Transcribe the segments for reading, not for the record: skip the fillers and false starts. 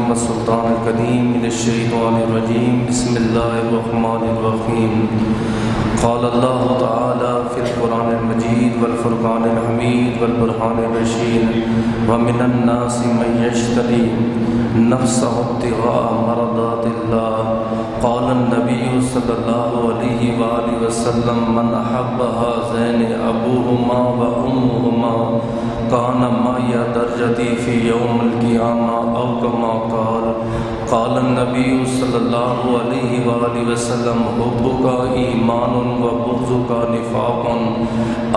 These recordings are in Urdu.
محمد سلطان القدیم من الشیطان الرجیم بسم اللہ الرحمن الرحیم قال اللہ تعالی فی القرآن المجید والفرقان الحمید والبرہان الرشید ومن الناس من یشتری نفسہ ابتغاء مرضات اللہ قال النبی صلی اللہ علیہ وآلہ وسلم من احب هذین ابوہما و امہما کان معی درجتی فی یوم القیامہ او کما قال النبی صلی اللہ علیہ وآلہ وسلم حبک ایمان و بغضک نفاق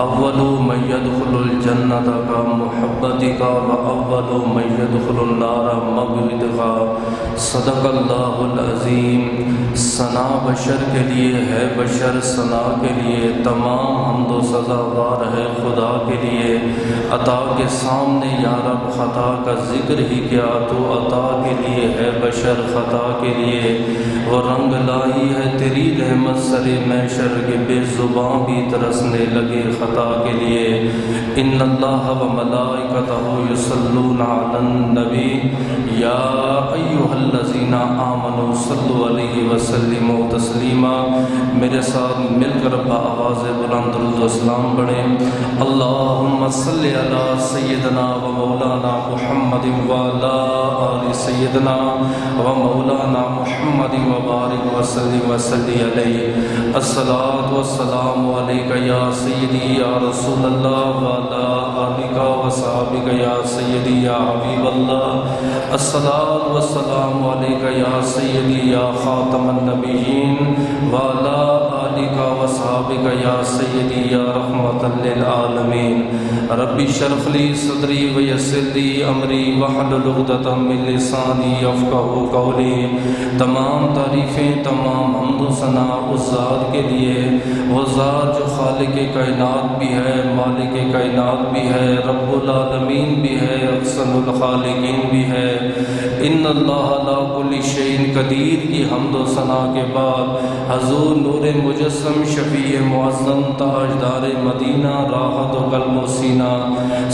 اول من يدخل الجنت کا محبتک و اول من يدخل النار مغفرتک صدق اللہ العظیم۔ ثنا بشر کے لیے ہے، بشر ثنا کے لیے تمام حمد و سزاوار ہے خدا کے لیے۔ عطا کے سامنے یا رب خطا کا ذکر ہی کیا تو عطا کے لیے ہے، بشر خطا کے لیے۔ وہ رنگ لائی ہے تیری رحمت سر محشر کے بے زباں بھی ترسنے لگے خطا کے لیے۔ ان اللہ و ملائکتہ یصلون علی النبی یا ایھا الذین آمنوا صلوا علیہ وسلموا تسلیما۔ میرے ساتھ مل کر بآواز بلند درود و سلام پڑھیں۔ اللہم صلی علی سیدنا و مولانا محمد وعلی آل سیدنا و مولانا محمد وبارک وسلم وصلی علیہ۔ الصلاۃ والسلام علیک یا سیدی یا رسول اللہ وعلی آلک و صحابک یا سیدی یا حبیب اللہ۔ الصلاۃ والسلام علیک یا سیدی یا خاتم النبیین وعلی آلک و صحابک یا سیدی یا رحمۃ للعالمین۔ رب اشرح لی صدری ویسر لی امری واحلل عقدۃ من لسانی یفقہوا قولی۔ تمام تعریفیں، تمام حمد و ثنا اس ذات کے لیے، وہ ذات جو خالق کائنات بھی ہے، مالک کائنات بھی ہے، رب العالمین بھی ہے، احسن الخالقین بھی ہے۔ ان اللہ علی کل شیء قدیر کی حمد و ثنا کے بعد حضور نور مجسم شفیع معظم تاجدار مدینہ راحت و قلب و سینہ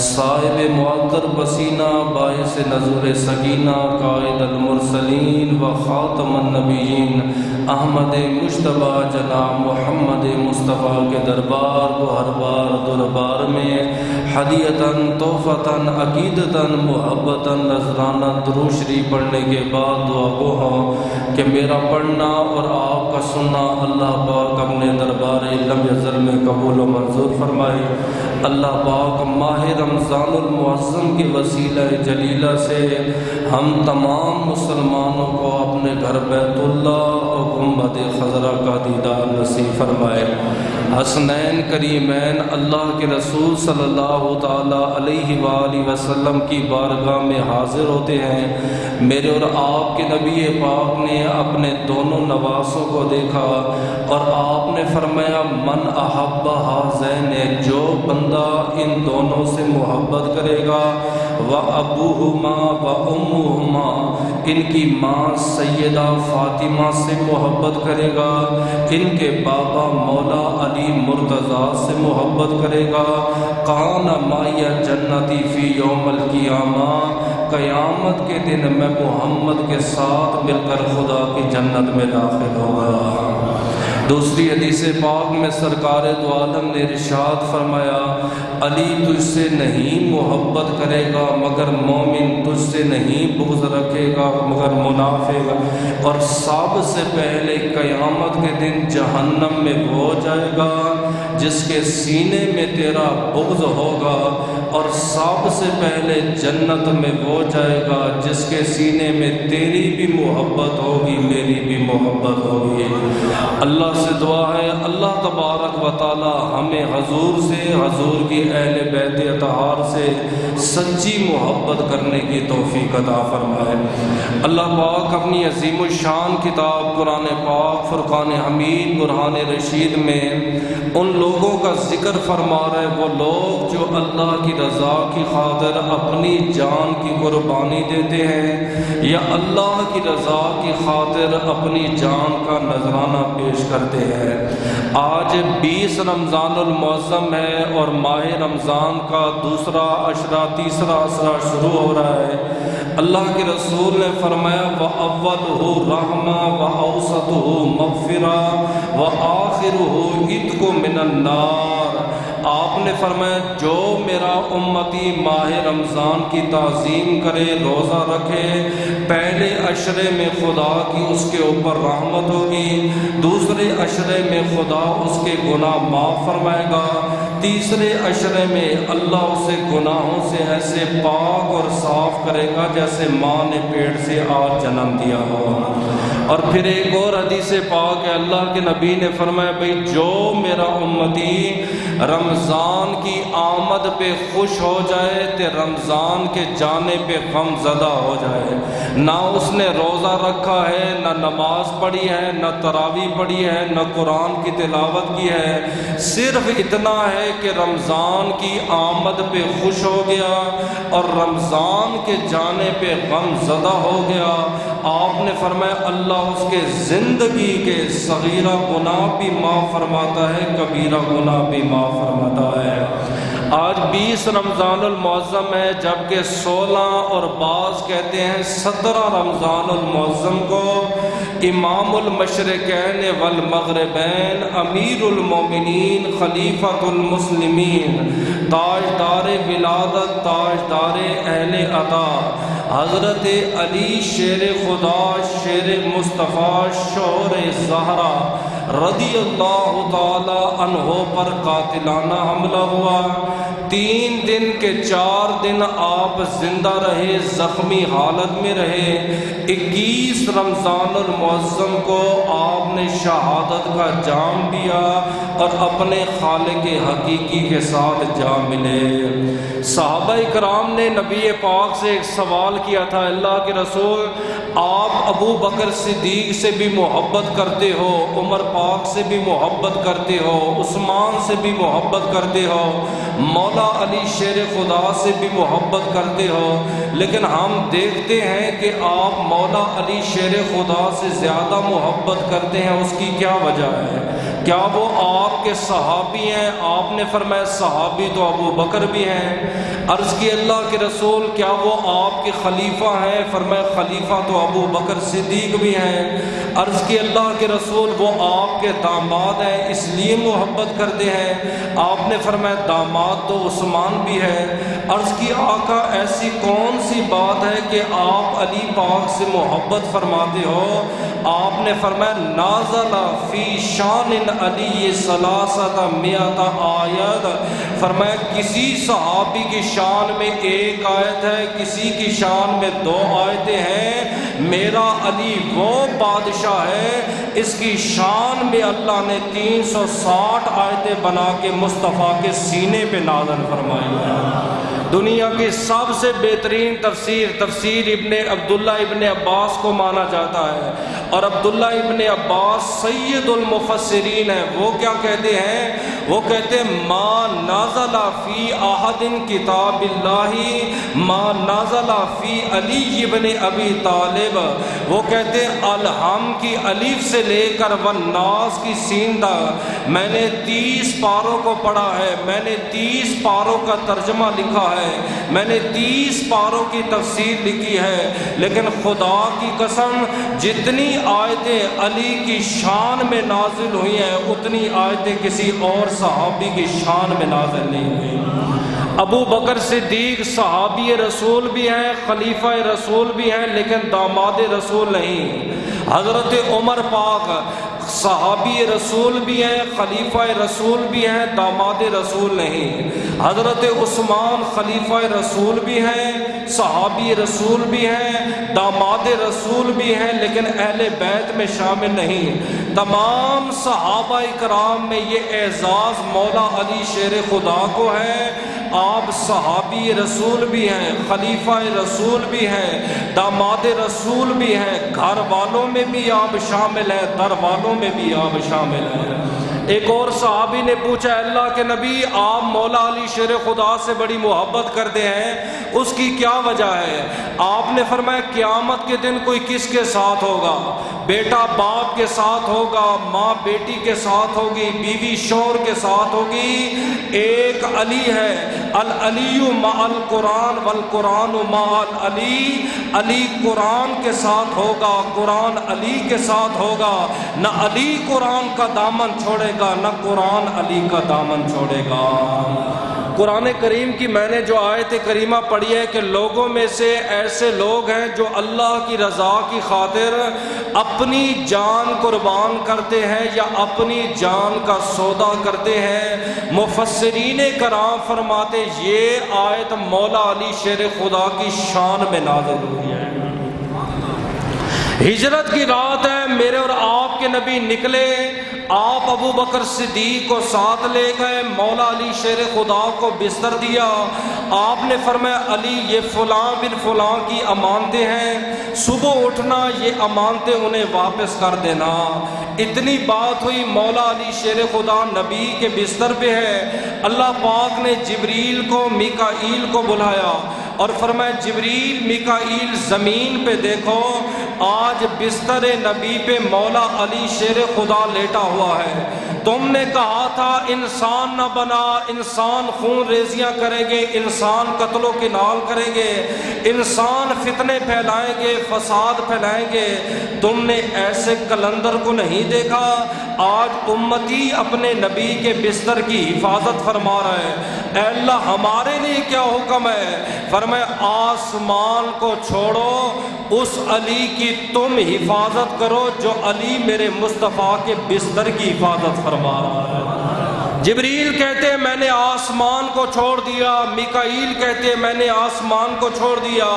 صاحب معطر پسینہ باعث نزول سکینہ قائد المرسلین و خاتم النبیین احمد مجتبی جناب محمد مصطفیٰ کے دربار کو ہر بار دربار میں ہدیتاً تحفتاً عقیدتاً محبتاً نذرانہ درود شریف پڑھنے کے بعد دعا گو ہوں کہ میرا پڑھنا اور آپ کا سننا اللہ پاک اپنے دربار لم یزل میں قبول و منظور فرمائے۔ اللہ پاک ماہ رمضان المعظم کے وسیلہ جلیلہ سے ہم تمام مسلمانوں کو اپنے گھر بیت اللہ اور گنبد خضرا کا دیدار نصیب فرمائے۔ حسنین کریمین اللہ کے رسول صلی اللہ تعالی علیہ وآلہ وسلم کی بارگاہ میں حاضر ہوتے ہیں۔ میرے اور آپ کے نبی پاک نے اپنے دونوں نواسوں کو دیکھا اور آپ نے فرمایا من احب ہذین، جو بندہ ان دونوں سے محبت کرے گا، و ابوہما و امہما، ان کی ماں سیدہ فاطمہ سے محبت کرے گا، ان کے بابا مولا علی مرتضیٰ سے محبت کرے گا، کان معی جنتی فی یوم القیامہ، قیامت کے دن میں محمد کے ساتھ مل کر خدا کی جنت میں داخل ہوگا۔ دوسری حدیث پاک میں سرکار دو عالم نے ارشاد فرمایا علی تجھ سے نہیں محبت کرے گا مگر مومن، تجھ سے نہیں بغض رکھے گا مگر منافق، اور سب سے پہلے قیامت کے دن جہنم میں وہ جائے گا جس کے سینے میں تیرا بغض ہوگا، اور سب سے پہلے جنت میں وہ جائے گا جس کے سینے میں تیری بھی محبت ہوگی میری بھی محبت ہوگی۔ اللہ سے دعا ہے اللہ تبارک و تعالی ہمیں حضور سے، حضور کی اہل بیت اطہار سے سچی محبت کرنے کی توفیق عطا فرمائے۔ اللہ پاک اپنی عظیم الشان کتاب قرآن پاک فرقان حمید برہان رشید میں ان لوگوں کا ذکر فرما رہے، وہ لوگ جو اللہ کی رضا کی خاطر اپنی جان کی قربانی دیتے ہیں یا اللہ کی رضا کی خاطر اپنی جان کا نذرانہ پیش کرتے ہیں۔ آج 20 رمضان المعظم ہے اور ماہ رمضان کا دوسرا عشرہ، تیسرا عشرہ شروع ہو رہا ہے۔ اللہ کے رسول نے فرمایا وَأَوَّلُهُ رَحْمَةٌ وَأَوْسَطُهُ مَغْفِرَةٌ وَآخِرُهُ عِتْقٌ مِّنَ النَّارِ۔ آپ نے فرمایا جو میرا امتی ماہ رمضان کی تعظیم کرے، روزہ رکھے، پہلے عشرے میں خدا کی اس کے اوپر رحمت ہوگی، دوسرے عشرے میں خدا اس کے گناہ معاف فرمائے گا، تیسرے عشرے میں اللہ اسے گناہوں سے ایسے پاک اور صاف کرے گا جیسے ماں نے پیٹ سے آج جنم دیا ہو۔ اور پھر ایک اور حدیث پاک ہے، اللہ کے نبی نے فرمایا بھئی جو میرا امتی رمضان کی آمد پہ خوش ہو جائے تو رمضان کے جانے پہ غم زدہ ہو جائے، نہ اس نے روزہ رکھا ہے، نہ نماز پڑھی ہے، نہ تراویح پڑھی ہے، نہ قرآن کی تلاوت کی ہے، صرف اتنا ہے کہ رمضان کی آمد پہ خوش ہو گیا اور رمضان کے جانے پہ غم زدہ ہو گیا۔ آپ نے فرمایا اللہ اس کے زندگی کے صغیرہ گناہ بھی معاف فرماتا ہے، کبیرہ گناہ بھی معاف فرماتا ہے۔ آج 20 رمضان المعظم ہے، جبکہ 16 اور بعض کہتے ہیں 17 رمضان المعظم کو امام المشرقین والمغربین، امیر المومنین، خلیفۃ المسلمین، تاجدار ولادت، تاجدار اہل عطا، حضرت علی شیر خدا، شیر مصطفیٰ، شوہر زہرا رضی اللہ تعالی عنہ پر قاتلانہ حملہ ہوا۔ 3 دن کے 4 دن آپ زندہ رہے، زخمی حالت میں رہے۔ 21 رمضان المعظم کو آپ نے شہادت کا جام پیا اور اپنے خالق حقیقی کے ساتھ جا ملے۔ صحابہ کرام نے نبی پاک سے ایک سوال کیا تھا، اللہ کے رسول آپ ابو بکر صدیق سے بھی محبت کرتے ہو، عمر پاک سے بھی محبت کرتے ہو، عثمان سے بھی محبت کرتے ہو، مولا علی شیر خدا سے بھی محبت کرتے ہو، لیکن ہم دیکھتے ہیں کہ آپ مولا علی شیر خدا سے زیادہ محبت کرتے ہیں، اس کی کیا وجہ ہے؟ کیا وہ آپ کے صحابی ہیں؟ آپ نے فرمایا صحابی تو ابو بکر بھی ہیں۔ عرض کی اللہ کے رسول کیا وہ آپ کے خلیفہ ہیں؟ فرمایا خلیفہ تو ابو بکر صدیق بھی ہیں۔ عرض کی اللہ کے رسول وہ آپ کے داماد ہیں اس لیے محبت کرتے ہیں؟ آپ نے فرمایا داماد تو عثمان بھی ہے۔ عرض کی آقا ایسی کون سی بات ہے کہ آپ علی پاک سے محبت فرماتے ہو؟ آپ نے فرمایا نازل فی شان علی ثلاثۃ مئۃ آیت، فرمایا کسی صحابی کی شان میں 1 آیت ہے، کسی کی شان میں 2 آیتیں ہیں۔ میرا علی وہ بادشاہ ہے اس کی شان میں اللہ نے 360 آیتیں بنا کے مصطفیٰ کے سینے پہ نازل فرمائی ہے۔ دنیا کی سب سے بہترین تفسیر ابن عبداللہ ابن عباس کو مانا جاتا ہے، اور عبداللہ ابن عباس سید المفسرین ہیں۔ وہ کیا کہتے ہیں؟ وہ کہتے ہیں ما نازل فی احد کتاب اللہ ما نازل فی علی ابن ابی طالب۔ وہ کہتے ہیں الحم کی الف سے لے کر والناس کی سین تک میں نے 30 پاروں کو پڑھا ہے، میں نے 30 پاروں کا ترجمہ لکھا ہے، میں نے 30 پاروں کی تفسیر لکھی ہے، لیکن خدا کی قسم جتنی آیتیں علی کی شان میں نازل ہوئی ہیں اتنی آیتیں کسی اور صحابی کی شان میں نازل نہیں ہوئی۔ ابو بکر صدیق صحابی رسول بھی ہیں، خلیفہ رسول بھی ہیں، لیکن داماد رسول نہیں۔ حضرت عمر پاک صحابی رسول بھی ہیں، خلیفہ رسول بھی ہیں، داماد رسول نہیں۔ حضرت عثمان خلیفہ رسول بھی ہیں، صحابی رسول بھی ہیں، داماد رسول بھی ہیں، لیکن اہل بیت میں شامل نہیں۔ تمام صحابہ کرام میں یہ اعزاز مولا علی شیر خدا کو ہے۔ آپ صحابی رسول بھی ہیں، خلیفہ رسول بھی ہیں، داماد رسول بھی ہیں، گھر والوں میں بھی آپ شامل ہیں، در والوں میں بھی آپ شامل ہیں۔ ایک اور صحابی نے پوچھا اللہ کے نبی آپ مولا علی شیر خدا سے بڑی محبت کرتے ہیں، اس کی کیا وجہ ہے؟ آپ نے فرمایا قیامت کے دن کوئی کس کے ساتھ ہوگا؟ بیٹا باپ کے ساتھ ہوگا، ماں بیٹی کے ساتھ ہوگی، بیوی شوہر کے ساتھ ہوگی۔ ایک علی ہے، العلی مع القرآن والقرآن مع العلی، علی قرآن کے ساتھ ہوگا، قرآن علی کے ساتھ ہوگا۔ نہ علی قرآن کا دامن چھوڑے گا، نہ قرآن علی کا دامن چھوڑے گا۔ قرآن کریم کی میں نے جو آیت کریمہ پڑھی ہے کہ لوگوں میں سے ایسے لوگ ہیں جو اللہ کی رضا کی خاطر اپنی جان قربان کرتے ہیں یا اپنی جان کا سودا کرتے ہیں۔ مفسرین کرام فرماتے یہ آیت مولا علی شیر خدا کی شان میں نازل ہوئی ہے۔ ہجرت کی رات ہے، میرے اور آپ کے نبی نکلے، آپ ابو بکر صدیق کو ساتھ لے گئے، مولا علی شیر خدا کو بستر دیا۔ آپ نے فرمایا علی یہ فلاں بن فلاں کی امانتیں ہیں، صبح اٹھنا یہ امانتیں انہیں واپس کر دینا۔ اتنی بات ہوئی، مولا علی شیر خدا نبی کے بستر پہ ہے، اللہ پاک نے جبریل کو میکائیل کو بلایا اور فرمایا جبریل میکائیل زمین پہ دیکھو، آج بستر نبی پہ مولا علی شیر خدا لیٹا ہوا ہے۔ تم نے کہا تھا انسان نہ بنا، انسان خون ریزیاں کریں گے، انسان قتل و کنال کریں گے، انسان فتنے پھیلائیں گے، فساد پھیلائیں گے۔ تم نے ایسے کلندر کو نہیں دیکھا۔ آج امتی اپنے نبی کے بستر کی حفاظت فرما رہا ہے۔ اے اللہ ہمارے لیے کیا حکم ہے؟ فرمایا آسمان کو چھوڑو، اس علی کی تم حفاظت کرو جو علی میرے مصطفیٰ کے بستر کی حفاظت فرما رہا ہے۔ جبریل کہتے میں نے آسمان کو چھوڑ دیا، میکائیل کہتے میں نے آسمان کو چھوڑ دیا۔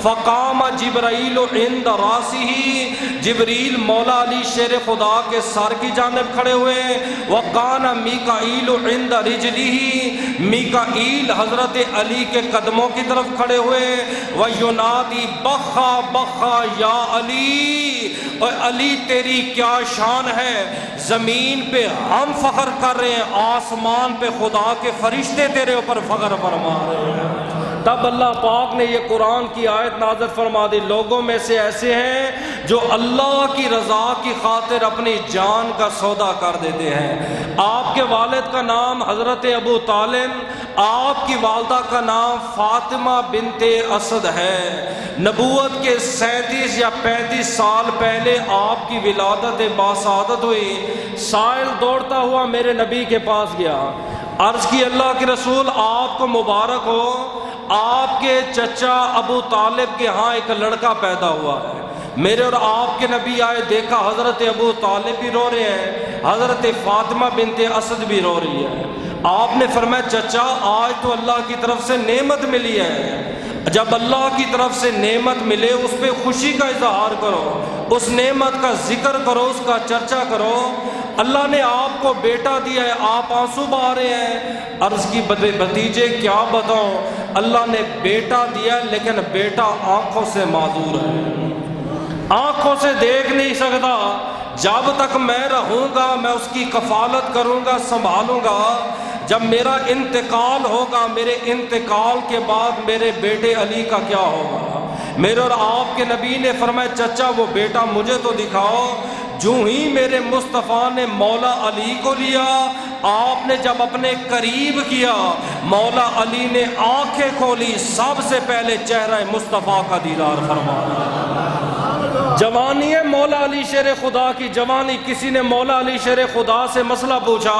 فقام جبرائیل عند راسہ، جبریل مولا علی شیر خدا کے سر کی جانب کھڑے ہوئے۔ وقان میکائیل عند رجلہ، میکائیل حضرت علی کے قدموں کی طرف کھڑے ہوئے۔ وینادی بخا بخا یا علی، اور علی تیری کیا شان ہے، زمین پہ ہم فخر کر رہے ہیں، آسمان پہ خدا کے فرشتے تیرے اوپر فخر فرما رہے ہیں۔ تب اللہ پاک نے یہ قرآن کی آیت نازل فرما دی، لوگوں میں سے ایسے ہیں جو اللہ کی رضا کی خاطر اپنی جان کا سودا کر دیتے ہیں۔ آپ کے والد کا نام حضرت ابو طالب، آپ کی والدہ کا نام فاطمہ بنت اسد ہے۔ نبوت کے 37 یا 35 سال پہلے آپ کی ولادت باسعادت ہوئی۔ سائل دوڑتا ہوا میرے نبی کے پاس گیا، عرض کی اللہ کے رسول آپ کو مبارک ہو، آپ کے چچا ابو طالب کے ہاں ایک لڑکا پیدا ہوا ہے۔ میرے اور آپ کے نبی آئے، دیکھا حضرت ابو طالب بھی رو رہے ہیں، حضرت فاطمہ بنت اسد بھی رو رہی ہے۔ آپ نے فرمایا چچا آج تو اللہ کی طرف سے نعمت ملی ہے، جب اللہ کی طرف سے نعمت ملے اس پہ خوشی کا اظہار کرو، اس نعمت کا ذکر کرو، اس کا چرچا کرو۔ اللہ نے آپ کو بیٹا دیا ہے، آپ آنسو بہا رہے ہیں۔ عرض کی بھتیجے کیا بتاؤں، اللہ نے بیٹا دیا ہے لیکن بیٹا آنکھوں سے معذور ہے، آنکھوں سے دیکھ نہیں سکتا۔ جب تک میں رہوں گا میں اس کی کفالت کروں گا، سنبھالوں گا۔ جب میرا انتقال ہوگا، میرے انتقال کے بعد میرے بیٹے علی کا کیا ہوگا؟ میرے اور آپ کے نبی نے فرمایا چچا وہ بیٹا مجھے تو دکھاؤ۔ جو ہی میرے مصطفیٰ نے مولا علی کو لیا، آپ نے جب اپنے قریب کیا، مولا علی نے آنکھیں کھولی، سب سے پہلے چہرہ مصطفیٰ کا دیدار فرمایا۔ جوانی ہے مولا علی شیر خدا کی جوانی۔ کسی نے مولا علی شیر خدا سے مسئلہ پوچھا،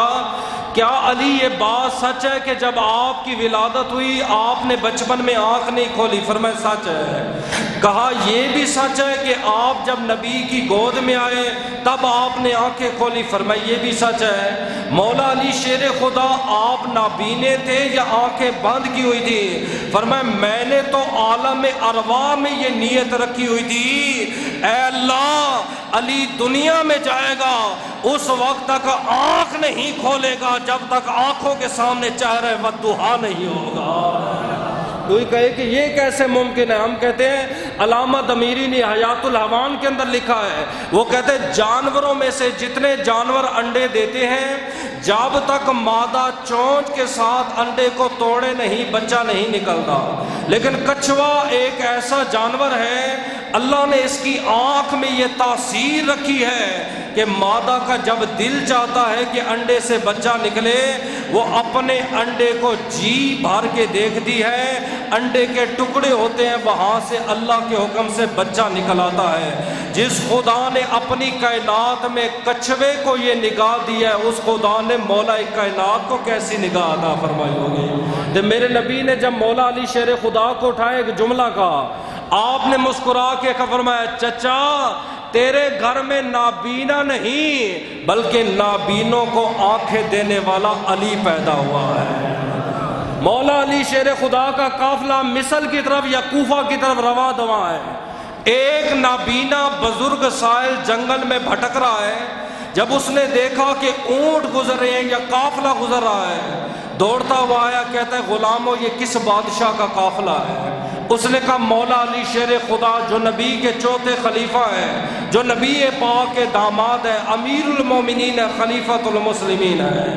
کیا علی یہ بات سچ ہے کہ جب آپ کی ولادت ہوئی آپ نے بچپن میں آنکھ نہیں کھولی؟ فرمایا سچ ہے۔ کہا یہ بھی سچ ہے کہ آپ جب نبی کی گود میں آئے تب آپ نے آنکھیں کھولی؟ فرمایا یہ بھی سچ ہے۔ مولا علی شیر خدا آپ نابینے تھے یا آنکھیں بند کی ہوئی تھی؟ فرمایا میں نے تو عالم ارواح میں یہ نیت رکھی ہوئی تھی، اے اللہ علی دنیا میں جائے گا اس وقت تک آنکھ نہیں کھولے گا جب تک آنکھوں کے سامنے چہرہ والضحیٰ نہیں ہوگا۔ کوئی کہے کہ یہ کیسے ممکن ہے؟ ہم کہتے ہیں علامہ دمیری نے حیات الحیوان کے اندر لکھا ہے، وہ کہتے ہیں جانوروں میں سے جتنے جانور انڈے دیتے ہیں جب تک مادہ چونچ کے ساتھ انڈے کو توڑے نہیں بچہ نہیں نکلتا، لیکن کچھوا ایک ایسا جانور ہے اللہ نے اس کی آنکھ میں یہ تاثیر رکھی ہے کہ مادہ کا جب دل چاہتا ہے کہ انڈے سے بچہ نکلے، وہ اپنے انڈے کو جی بھر کے دیکھتی ہے، انڈے کے ٹکڑے ہوتے ہیں، وہاں سے اللہ کے حکم سے بچہ نکل آتا ہے۔ جس خدا نے اپنی کائنات میں کچھوے کو یہ نگاہ دی ہے، اس خدا نے مولا کائنات کو کیسی نگاہ عطا فرمائی ہوگی۔ تو میرے نبی نے جب مولا علی شیر خدا کو اٹھائے ایک جملہ کہا، آپ نے مسکرا کے فرمایا، چچا تیرے گھر میں نابینا نہیں بلکہ نابینوں کو آنکھیں دینے والا علی پیدا ہوا ہے۔ مولا علی شیر خدا کا قافلہ مصر کی طرف یا کوفہ کی طرف رواں دواں ہے۔ ایک نابینا بزرگ سائل جنگل میں بھٹک رہا ہے، جب اس نے دیکھا کہ اونٹ گزر رہے ہیں یا قافلہ گزر رہا ہے، دوڑتا ہوا آیا، کہتا ہے غلامو یہ کس بادشاہ کا قافلہ ہے؟ اس نے کہا مولا علی شیر خدا جو نبی کے چوتھے خلیفہ ہیں، جو نبی پاک کے داماد ہیں، امیر المومنین ہے، خلیفۃ المسلمین ہے۔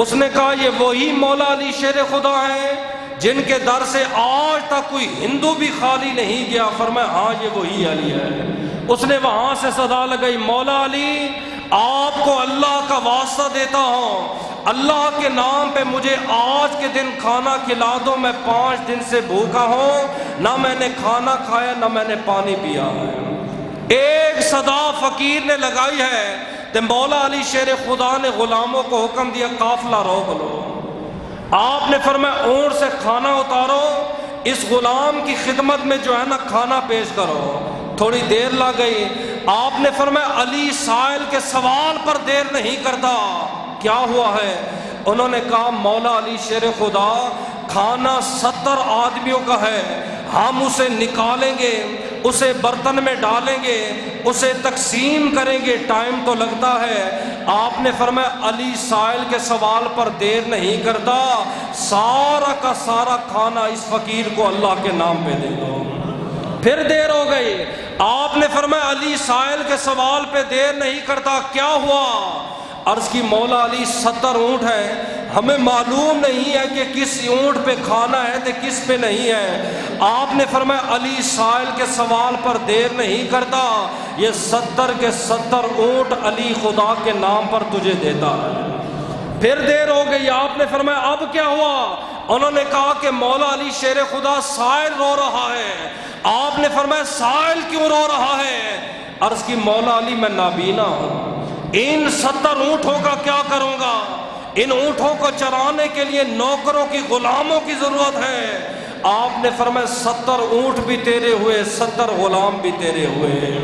اس نے کہا یہ وہی مولا علی شیر خدا ہیں جن کے در سے آج تک کوئی ہندو بھی خالی نہیں گیا؟ فرمایا ہاں یہ وہی علی ہے۔ اس نے وہاں سے صدا لگائی، مولا علی آپ کو اللہ کا واسطہ دیتا ہوں، اللہ کے نام پہ مجھے آج کے دن کھانا کھلا دو، میں 5 دن سے بھوکا ہوں، نہ میں نے کھانا کھایا نہ میں نے پانی پیا ہے۔ ایک صدا فقیر نے لگائی ہے تو مولا علی شیر خدا نے غلاموں کو حکم دیا قافلہ روک لو۔ آپ نے فرمایا اونٹ سے کھانا اتارو، اس غلام کی خدمت میں جو ہے نا کھانا پیش کرو۔ تھوڑی دیر لگ گئی، آپ نے فرمایا علی سائل کے سوال پر دیر نہیں کرتا، کیا ہوا ہے؟ انہوں نے کہا مولا علی شیر خدا کھانا 70 آدمیوں کا ہے، ہم اسے نکالیں گے، اسے برتن میں ڈالیں گے، اسے تقسیم کریں گے، ٹائم تو لگتا ہے۔ آپ نے فرمایا علی سائل کے سوال پر دیر نہیں کرتا، سارا کا سارا کھانا اس فقیر کو اللہ کے نام پہ دے دو۔ پھر دیر ہو گئی، آپ نے فرمایا علی سائل کے سوال پہ دیر نہیں کرتا، کیا ہوا؟ عرض کی مولا علی 70 اونٹ ہیں، ہمیں معلوم نہیں ہے کہ کس اونٹ پہ کھانا ہے تو کس پہ نہیں ہے۔ آپ نے فرمایا علی سائل کے سوال پر دیر نہیں کرتا، یہ 70 کے 70 اونٹ علی خدا کے نام پر تجھے دیتا ہے۔ پھر دیر ہو گئی، آپ نے فرمایا اب کیا ہوا؟ انہوں نے کہا کہ مولا علی شیر خدا سائل رو رہا ہے۔ آپ نے فرمایا سائل کیوں رو رہا ہے؟ عرض کی مولا علی میں نابینا ہوں، ان 70 اونٹوں کا کیا کروں گا؟ ان اونٹوں کو چرانے کے لیے نوکروں کی غلاموں کی ضرورت ہے۔ آپ نے فرمایا 70 اونٹ بھی تیرے ہوئے، 70 غلام بھی تیرے ہوئے۔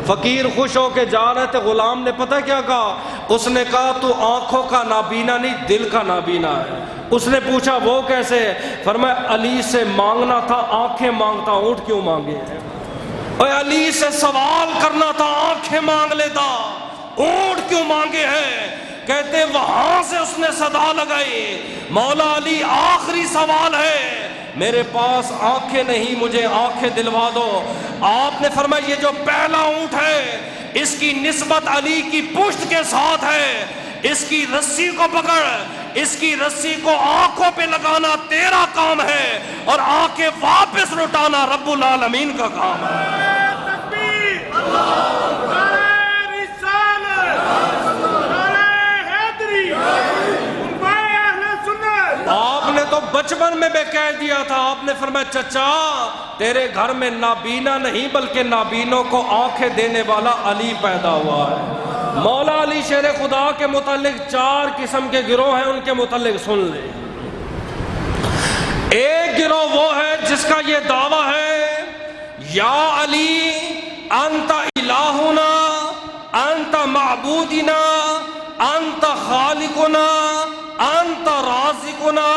فقیر خوش ہو کے جا رہے تھے، غلام نے پتہ کیا کہا؟ اس نے کہا تو آنکھوں کا نابینا نہیں دل کا نابینا ہے۔ اس نے پوچھا وہ کیسے؟ فرمایا علی سے مانگنا تھا آنکھیں مانگتا، اونٹ کیوں مانگے ہیں؟ اور علی سے سوال کرنا تھا آنکھیں مانگ لیتا، اونٹ کیوں مانگے ہیں؟ کہتے وہاں سے اس نے صدا لگائی، مولا علی آخری سوال ہے، میرے پاس آنکھیں نہیں، مجھے آنکھیں دلوا دو۔ آپ نے فرمایا یہ جو پہلا اونٹ ہے اس کی نسبت علی کی پشت کے ساتھ ہے، اس کی رسی کو پکڑ، اس کی رسی کو آنکھوں پہ لگانا تیرا کام ہے اور آنکھیں واپس لوٹانا رب العالمین کا کام ہے۔ آپ نے تو بچپن میں بھی کہہ دیا تھا، آپ نے فرمایا چچا تیرے گھر میں نابینا نہیں بلکہ نابینوں کو آنکھیں دینے والا علی پیدا ہوا ہے۔ مولا علی شیر خدا کے متعلق 4 قسم کے گروہ ہیں، ان کے متعلق سن لیں۔ ایک گروہ وہ ہے جس کا یہ دعویٰ ہے یا علی انت الہنا انت معبودنا انت خالقنا انت رازقنا۔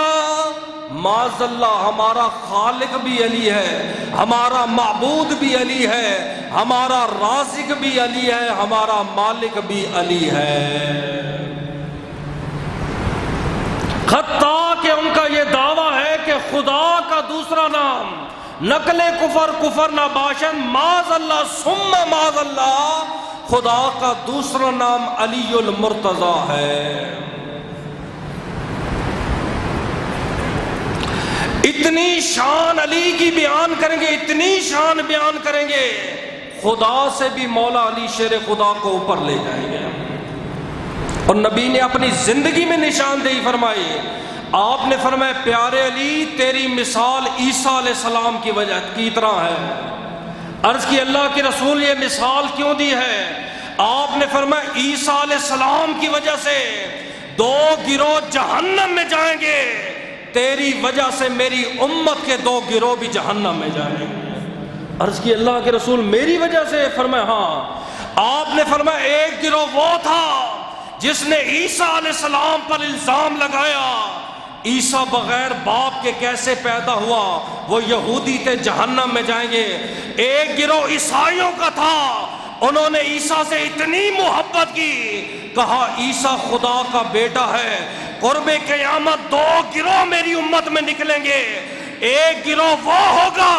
معاذ اللہ، ہمارا خالق بھی علی ہے، ہمارا معبود بھی علی ہے، ہمارا رازق بھی علی ہے، ہمارا مالک بھی علی ہے۔ حتیٰ کہ ان کا یہ دعویٰ ہے کہ خدا کا دوسرا نام نقل کفر، کفر نباشن، معاذ اللہ ثم معاذ اللہ، خدا کا دوسرا نام علی المرتضی ہے۔ اتنی شان علی کی بیان کریں گے، اتنی شان بیان کریں گے، خدا سے بھی مولا علی شیر خدا کو اوپر لے جائیں گے۔ اور نبی نے اپنی زندگی میں نشاندہی فرمائی۔ آپ نے فرمایا پیارے علی تیری مثال عیسیٰ علیہ السلام کی وجہ کی طرح ہے۔ عرض کی اللہ کے رسول یہ مثال کیوں دی ہے؟ آپ نے فرمایا عیسیٰ علیہ السلام کی وجہ سے 2 گروہ جہنم میں جائیں گے، تیری وجہ سے میری امت کے 2 گروہ بھی جہنم میں جائیں گے۔ عرض کی اللہ کے رسول میری وجہ سے؟ فرمایا ہاں۔ آپ نے فرمایا ایک گروہ وہ تھا جس نے عیسیٰ علیہ السلام پر الزام لگایا عیسیٰ بغیر باپ کے کیسے پیدا ہوا، وہ یہودی تھے، جہنم میں جائیں گے۔ ایک گروہ عیسائیوں کا تھا، انہوں نے عیسیٰ سے اتنی محبت کی، کہا عیسیٰ خدا کا بیٹا ہے۔ قرب قیامت 2 گروہ میری امت میں نکلیں گے۔ ایک گروہ وہ ہوگا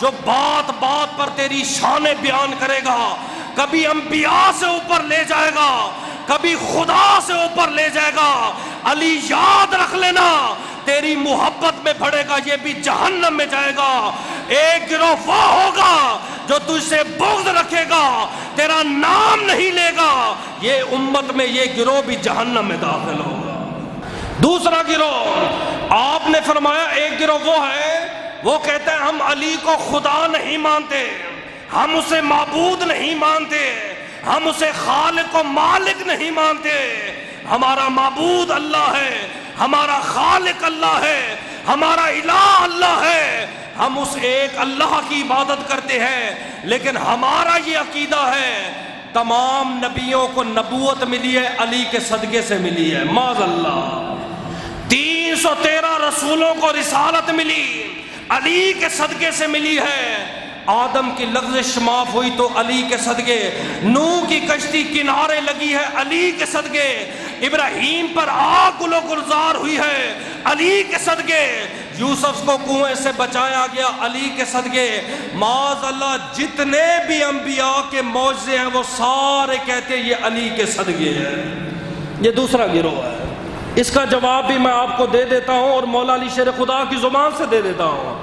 جو بات بات پر تیری شان بیان کرے گا، کبھی انبیاء سے اوپر لے جائے گا، کبھی خدا سے اوپر لے جائے گا۔ علی یاد رکھ لینا تیری محبت میں بڑھے گا، یہ بھی جہنم میں جائے گا۔ ایک گروہ وہ ہوگا جو تجھ سے بغض رکھے گا، تیرا نام نہیں لے گا، یہ امت میں یہ گروہ بھی جہنم میں داخل ہوگا۔ دوسرا گروہ آپ نے فرمایا ایک گروہ وہ ہے، وہ کہتے ہیں ہم علی کو خدا نہیں مانتے، ہم اسے معبود نہیں مانتے، ہم اسے خالق و مالک نہیں مانتے، ہمارا معبود اللہ ہے، ہمارا خالق اللہ ہے، ہمارا الہ اللہ ہے، ہم اس ایک اللہ کی عبادت کرتے ہیں، لیکن ہمارا یہ عقیدہ ہے تمام نبیوں کو نبوت ملی ہے علی کے صدقے سے ملی ہے، معاذ اللہ۔ 313 رسولوں کو رسالت ملی علی کے صدقے سے ملی ہے۔ آدم کی لغزش معاف ہوئی تو علی کے صدقے، نوح کی کشتی کنارے لگی ہے علی کے صدقے، ابراہیم پر آگ گل و گلزار ہوئی ہے علی کے صدقے، یوسف کو کنویں سے بچایا گیا علی کے صدقے۔ معاذ اللہ جتنے بھی انبیاء کے معجزے ہیں وہ سارے کہتے ہیں یہ علی کے صدقے ہیں۔ یہ دوسرا گروہ ہے، اس کا جواب بھی میں آپ کو دے دیتا ہوں اور مولا علی شیر خدا کی زبان سے دے دیتا ہوں۔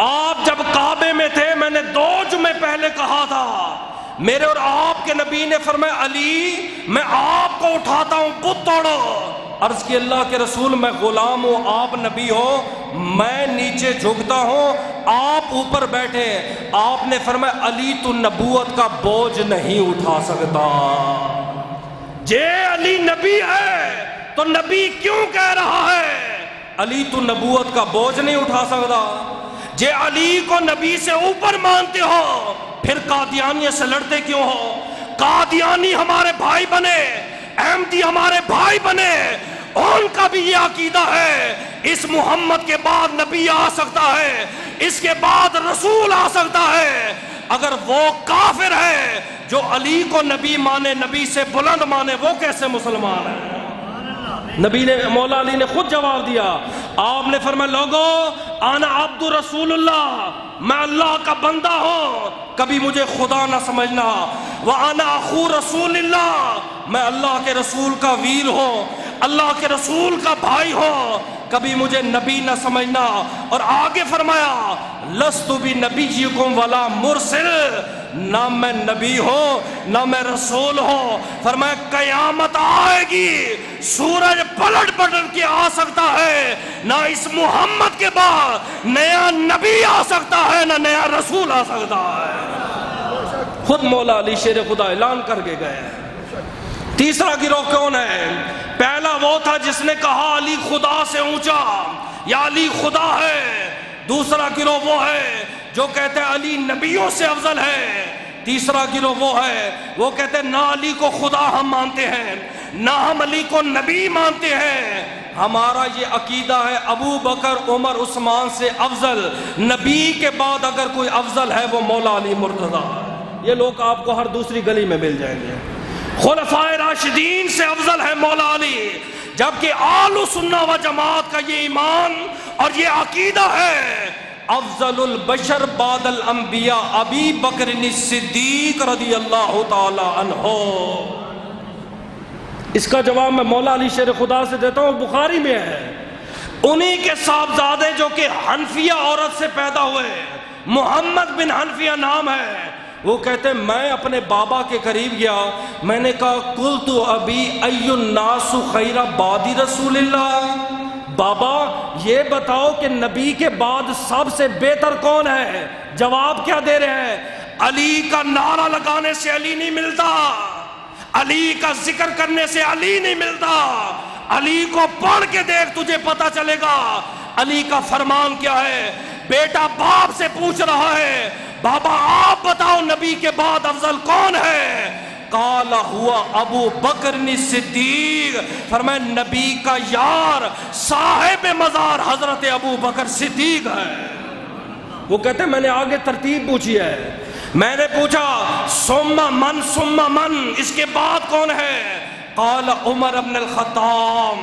آپ جب کعبے میں تھے میں نے 2 جمعے پہلے کہا تھا، میرے اور آپ کے نبی نے فرمایا علی میں آپ کو اٹھاتا ہوں بت توڑو۔ عرض کی اللہ کے رسول میں غلام ہوں، آپ نبی ہو، میں نیچے جھکتا ہوں، آپ اوپر بیٹھے۔ آپ نے فرمایا علی تو نبوت کا بوجھ نہیں اٹھا سکتا۔ جے علی نبی ہے تو نبی کیوں کہہ رہا ہے علی تو نبوت کا بوجھ نہیں اٹھا سکتا؟ جے علی کو نبی سے اوپر مانتے ہو پھر قادیانیت سے لڑتے کیوں ہو؟ قادیانی ہمارے بھائی بنے، احمدی ہمارے بھائی بنے، ان کا بھی یہ عقیدہ ہے اس محمد کے بعد نبی آ سکتا ہے، اس کے بعد رسول آ سکتا ہے۔ اگر وہ کافر ہے جو علی کو نبی مانے، نبی سے بلند مانے، وہ کیسے مسلمان ہے؟ نبی نے مولا علی نے خود جواب دیا، آپ نے فرمایا لوگو انا عبد رسول اللہ، میں اللہ کا بندہ ہوں، کبھی مجھے خدا نہ سمجھنا، وانا اخو رسول اللہ، میں اللہ کے رسول کا ویر ہوں، اللہ کے رسول کا بھائی ہوں، کبھی مجھے نبی نہ سمجھنا۔ اور آگے فرمایا لست بنبیکم ولا مرسل، نہ میں نبی ہوں نہ میں رسول ہوں۔ فرمایا قیامت آئے گی سورج پلٹ پلٹ کے آ سکتا ہے، نہ اس محمد کے بعد نیا نبی آ سکتا ہے نہ نیا رسول آ سکتا ہے۔ خود مولا علی شیر خدا اعلان کر کے گئے۔ تیسرا گروہ کون ہے؟ پہلا وہ تھا جس نے کہا علی خدا سے اونچا یا علی خدا ہے۔ دوسرا گروہ وہ ہے جو کہتے ہیں علی نبیوں سے افضل ہے۔ تیسرا گروہ وہ ہے وہ کہتے ہیں نہ علی کو خدا ہم مانتے ہیں نہ ہم علی کو نبی مانتے ہیں، ہمارا یہ عقیدہ ہے ابو بکر عمر عثمان سے افضل، نبی کے بعد اگر کوئی افضل ہے وہ مولا علی مرتضیٰ۔ یہ لوگ آپ کو ہر دوسری گلی میں مل جائیں گے۔ خلفائے راشدین سے افضل ہے مولا علی، جبکہ آل سنہ و جماعت کا یہ ایمان اور یہ عقیدہ ہے افضل البشر بعد الانبیاء ابی بکر الصدیق رضی اللہ تعالی عنہ۔ اس کا جواب میں مولا علی شیر خدا سے دیتا ہوں، بخاری میں ہے، انہی کے صاحبزادے جو کہ حنفیہ عورت سے پیدا ہوئے، محمد بن حنفیہ نام ہے، وہ کہتے ہیں میں اپنے بابا کے قریب گیا، میں نے کہا قلت ابی ای الناس خیر بعد رسول اللہ، بابا یہ بتاؤ کہ نبی کے بعد سب سے بہتر کون ہے؟ جواب کیا دے رہے ہیں؟ علی کا نعرہ لگانے سے علی نہیں ملتا، علی کا ذکر کرنے سے علی نہیں ملتا، علی کو پڑھ کے دیکھ تجھے پتا چلے گا علی کا فرمان کیا ہے۔ بیٹا باپ سے پوچھ رہا ہے بابا آپ بتاؤ نبی کے بعد افضل کون ہے؟ قال ہوا ابو بکر صدیق، فرمایا نبی کا یار صاحب مزار حضرت ابو بکر صدیق ہے۔ وہ کہتے ہیں میں نے آگے ترتیب پوچھی ہے، میں نے پوچھا ثم من اس کے بعد کون ہے؟ قال عمر ابن الخطاب،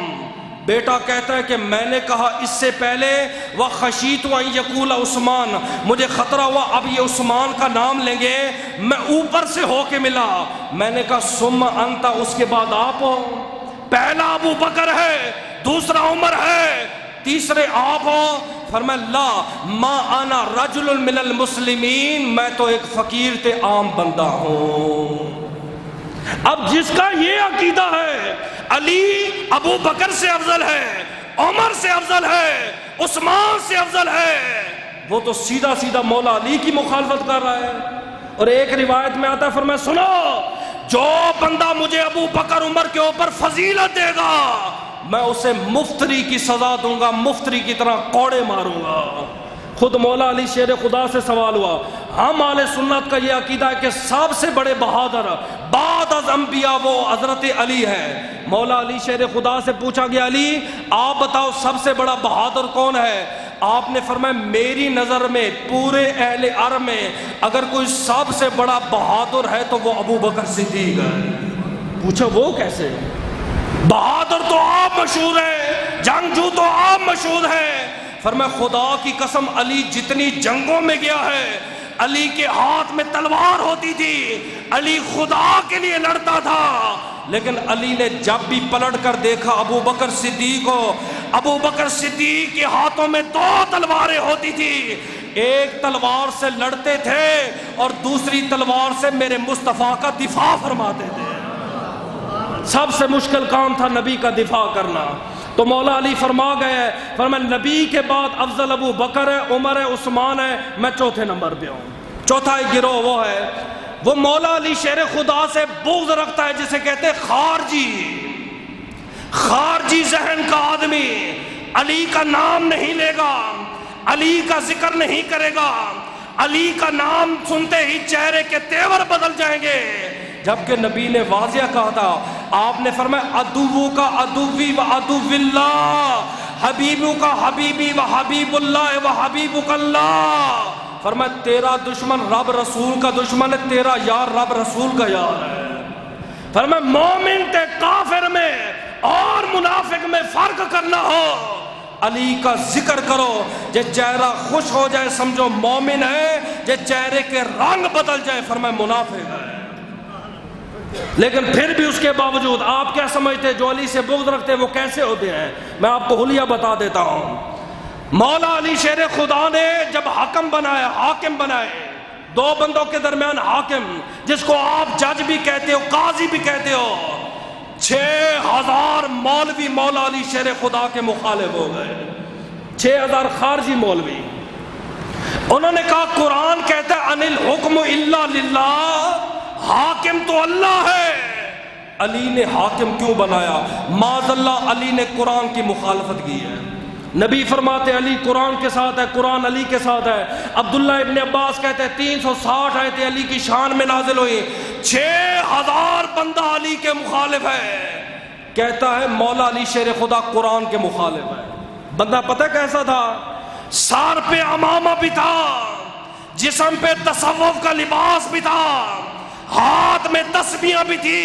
بیٹا کہتا ہے کہ میں نے کہا اس سے پہلے وَخَشِيتُ أَن يَقُولَ عثمان، مجھے خطرہ ہوا اب یہ عثمان کا نام لیں گے، میں اوپر سے ہو کے ملا، میں نے کہا ثم انت، اس کے بعد آپ ہو، پہلا ابو بکر ہے، دوسرا عمر ہے، تیسرے آپ ہو۔ فرمایا لا ما انا رجل من المسلمین، میں تو ایک فقیر تے عام بندہ ہوں۔ اب جس کا یہ عقیدہ ہے علی ابو بکر سے افضل ہے، عمر سے افضل ہے، عثمان سے افضل ہے، وہ تو سیدھا سیدھا مولا علی کی مخالفت کر رہا ہے۔ اور ایک روایت میں آتا ہے فرمایا سنو جو بندہ مجھے ابو بکر عمر کے اوپر فضیلت دے گا میں اسے مفتری کی سزا دوں گا، مفتری کی طرح کوڑے ماروں گا۔ خود مولا علی شیر خدا سے سوال ہوا، ہم اہل سنت کا یہ عقیدہ ہے کہ سب سے بڑے بہادر بعد از انبیاء وہ حضرت علی ہے۔ مولا علی شیر خدا سے پوچھا گیا علی آپ بتاؤ سب سے بڑا بہادر کون ہے؟ آپ نے فرمایا میری نظر میں پورے اہل عرب میں اگر کوئی سب سے بڑا بہادر ہے تو وہ ابو بکر صدیق ہے۔ پوچھا وہ کیسے؟ بہادر تو آپ مشہور ہیں، جنگجو تو آپ مشہور ہیں۔ فرمایا خدا کی قسم علی جتنی جنگوں میں گیا ہے علی کے ہاتھ میں تلوار ہوتی تھی، علی خدا کے لیے لڑتا تھا، لیکن علی نے جب بھی پلٹ کر دیکھا ابو بکر صدیق کو، ابو بکر صدیق کے ہاتھوں میں 2 تلواریں ہوتی تھی، ایک تلوار سے لڑتے تھے اور دوسری تلوار سے میرے مصطفیٰ کا دفاع فرماتے تھے۔ سب سے مشکل کام تھا نبی کا دفاع کرنا۔ تو مولا علی فرما گئے، فرمایا نبی کے بعد افضل ابو بکر ہے، عمر ہے، عثمان ہے، میں چوتھے نمبر پہ ہوں۔ چوتھا ایک گروہ وہ ہے وہ مولا علی شیر خدا سے بغض رکھتا ہے جسے کہتے ہیں خارجی ذہن کا آدمی، علی کا نام نہیں لے گا، علی کا ذکر نہیں کرے گا، علی کا نام سنتے ہی چہرے کے تیور بدل جائیں گے، جبکہ نبی نے واضح کہا تھا، آپ نے فرمایا عدو کا عدوی و عدو اللہ، حبیبو کا حبیبی و حبیب اللہ و حبیبک اللہ، فرمایا تیرا دشمن رب رسول کا دشمن ہے، تیرا یار رب رسول کا یار ہے۔ فرمایا مومن تے کافر میں اور منافق میں فرق کرنا ہو علی کا ذکر کرو، جے چہرہ خوش ہو جائے سمجھو مومن ہے، جے چہرے کے رنگ بدل جائے فرمایا منافق ہے۔ لیکن پھر بھی اس کے باوجود آپ کیا سمجھتے جو علی سے بغض رکھتے وہ کیسے ہوتے ہیں؟ میں آپ کو حلیہ بتا دیتا ہوں۔ مولا علی شیر خدا نے جب حاکم بنائے 2 بندوں کے درمیان حاکم، جس کو آپ جج بھی کہتے ہو قاضی بھی کہتے ہو، 6000 مولوی مولا علی شیر خدا کے مخالف ہو گئے، 6000 خارجی مولوی۔ انہوں نے کہا قرآن کہتا ہے ان الحکم الا للہ، حاکم تو اللہ ہے، علی نے حاکم کیوں بنایا؟ معاذ اللہ علی نے قرآن کی مخالفت کی ہے۔ نبی فرماتے علی قرآن کے ساتھ ہے، قرآن علی کے ساتھ ہے۔ عبداللہ ابن عباس کہتے ہیں 360 آیتیں علی کی شان میں نازل ہوئی، 6000 بندہ علی کے مخالف ہے۔ کہتا ہے مولا علی شیر خدا قرآن کے مخالف ہے۔ بندہ پتہ کیسا تھا؟ سار پہ عمامہ بھی تھا، جسم پہ تصوف کا لباس بھی تھا، ہاتھ میں تسبیحاں بھی تھی،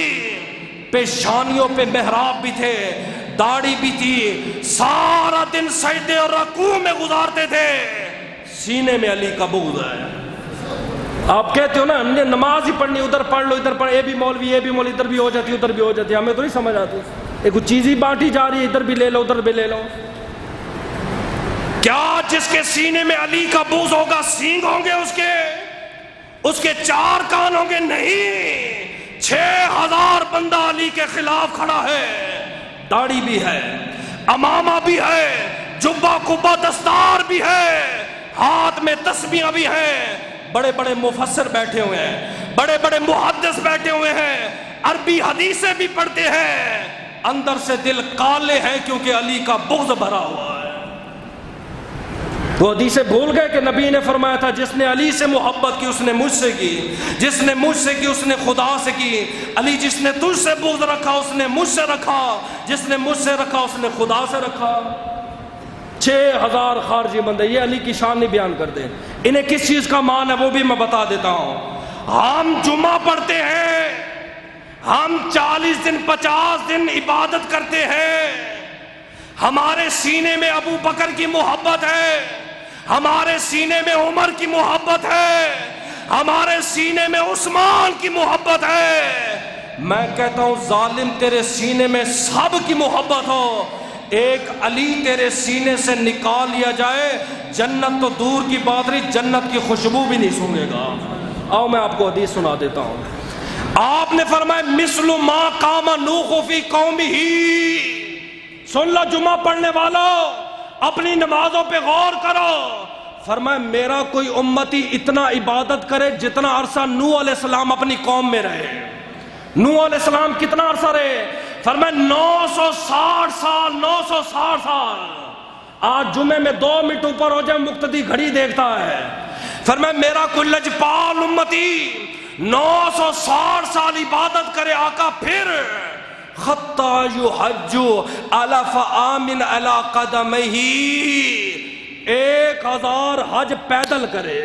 پیشانیوں پہ محراب بھی تھے، داڑھی بھی تھی، سارا دن سجدے اور رکوع میں گزارتے تھے، سینے میں علی کا بغض ہے۔ آپ کہتے ہو نا ہم نے نماز ہی پڑھنی، ادھر پڑھ لو ادھر پڑھ، یہ بھی مولوی ادھر بھی ہو جاتی ادھر بھی ہو جاتی، ہمیں تو نہیں سمجھ آتی، ایک چیز ہی بانٹی جا رہی ہے، ادھر بھی لے لو ادھر بھی لے لو۔ کیا جس کے سینے میں علی کا بغض ہوگا سینگ ہوں گے اس کے؟ اس کے 4 کان ہوں گے؟ نہیں، 6000 بندہ علی کے خلاف کھڑا ہے، داڑھی بھی ہے، امامہ بھی ہے، جبہ کبہ دستار بھی ہے، ہاتھ میں تسبیحاں بھی ہیں، بڑے بڑے مفسر بیٹھے ہوئے ہیں، بڑے بڑے محدث بیٹھے ہوئے ہیں، عربی حدیثیں بھی پڑھتے ہیں، اندر سے دل کالے ہیں کیونکہ علی کا بغض بھرا ہوا ہے۔ وہ حدیثیں بھول گئے کہ نبی نے فرمایا تھا جس نے علی سے محبت کی اس نے مجھ سے کی، جس نے مجھ سے کی اس نے خدا سے کی، علی جس نے تجھ سے بغض رکھا اس نے مجھ سے رکھا، جس نے مجھ سے رکھا اس نے خدا سے رکھا۔ 6000 خارجی بندے، یہ علی کی شان نہیں بیان کرتے، انہیں کس چیز کا مان ہے وہ بھی میں بتا دیتا ہوں۔ ہم جمعہ پڑھتے ہیں، ہم 40 دن 50 دن عبادت کرتے ہیں، ہمارے سینے میں ابو بکر کی محبت ہے، ہمارے سینے میں عمر کی محبت ہے، ہمارے سینے میں عثمان کی محبت ہے۔ میں کہتا ہوں ظالم تیرے سینے میں سب کی محبت ہو، ایک علی تیرے سینے سے نکال لیا جائے، جنت تو دور کی بات نہیں، جنت کی خوشبو بھی نہیں سونگے گا۔ آؤ میں آپ کو حدیث سنا دیتا ہوں۔ آپ نے فرمایا مثل ما قام نوح فی قومہ، سن لو جمعہ پڑھنے والوں، اپنی نمازوں پہ غور کرو۔ فرمایا میرا کوئی امتی اتنا عبادت کرے جتنا عرصہ نوح علیہ السلام اپنی قوم میں رہے۔ نوح علیہ السلام کتنا عرصہ رہے؟ فرمایا 960 سال، 960 سال۔ آج جمعے میں 2 منٹ اوپر ہو جائے مقتدی گھڑی دیکھتا ہے۔ فرمایا میرا کوئی لجپال امتی 960 سال عبادت کرے آقا، پھر خطا یحج الف آمن علی قدمہ، 1000 حج پیدل کرے،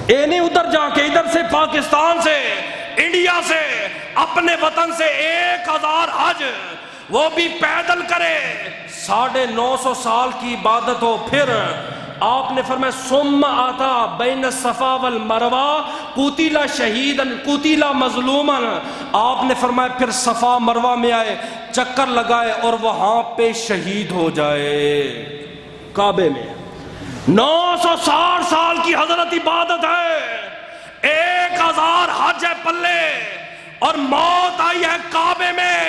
اے نہیں ادھر جا کے، ادھر سے پاکستان سے، انڈیا سے، اپنے وطن سے 1000 حج، وہ بھی پیدل کرے، 950 سال کی عبادت ہو۔ پھر آپ نے فرمایا ثم آتا بین الصفا والمروہ قتل شہیدا قتل مظلوما، آپ نے فرمایا پھر صفا مروہ میں آئے، چکر لگائے اور وہاں پہ شہید ہو جائے۔ کعبے میں 960 سال کی حضرت عبادت ہے، 1000 حج ہے پلے، اور موت آئی ہے کعبے میں۔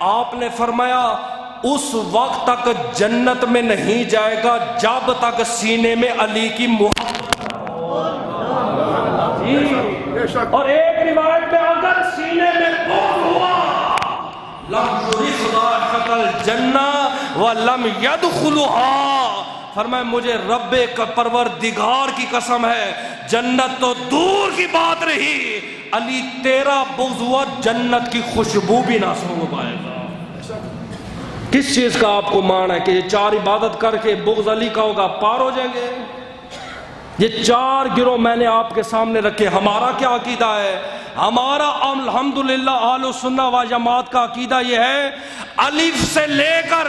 آپ نے فرمایا اس وقت تک جنت میں نہیں جائے گا جب تک سینے میں علی کی محبت ہو۔ اور ایک روایت میں اگر سینے میں بغض ہوا لم یدخل الجنہ ولم يدخلها، فرمایا مجھے رب کا پروردگار کی قسم ہے، جنت تو دور کی بات رہی، علی تیرا بغض ہوا جنت کی خوشبو بھی نہ سونگ پائے گا۔ کس چیز کا آپ کو مان ہے کہ یہ 4 عبادت کر کے بغض علی کا ہوگا، پار ہو جائیں گے؟ یہ 4 گروہ میں نے آپ کے سامنے رکھے۔ ہمارا کیا عقیدہ ہے؟ ہمارا الحمدللہ اہل سنہ و جماعت کا عقیدہ یہ ہے، الف سے لے کر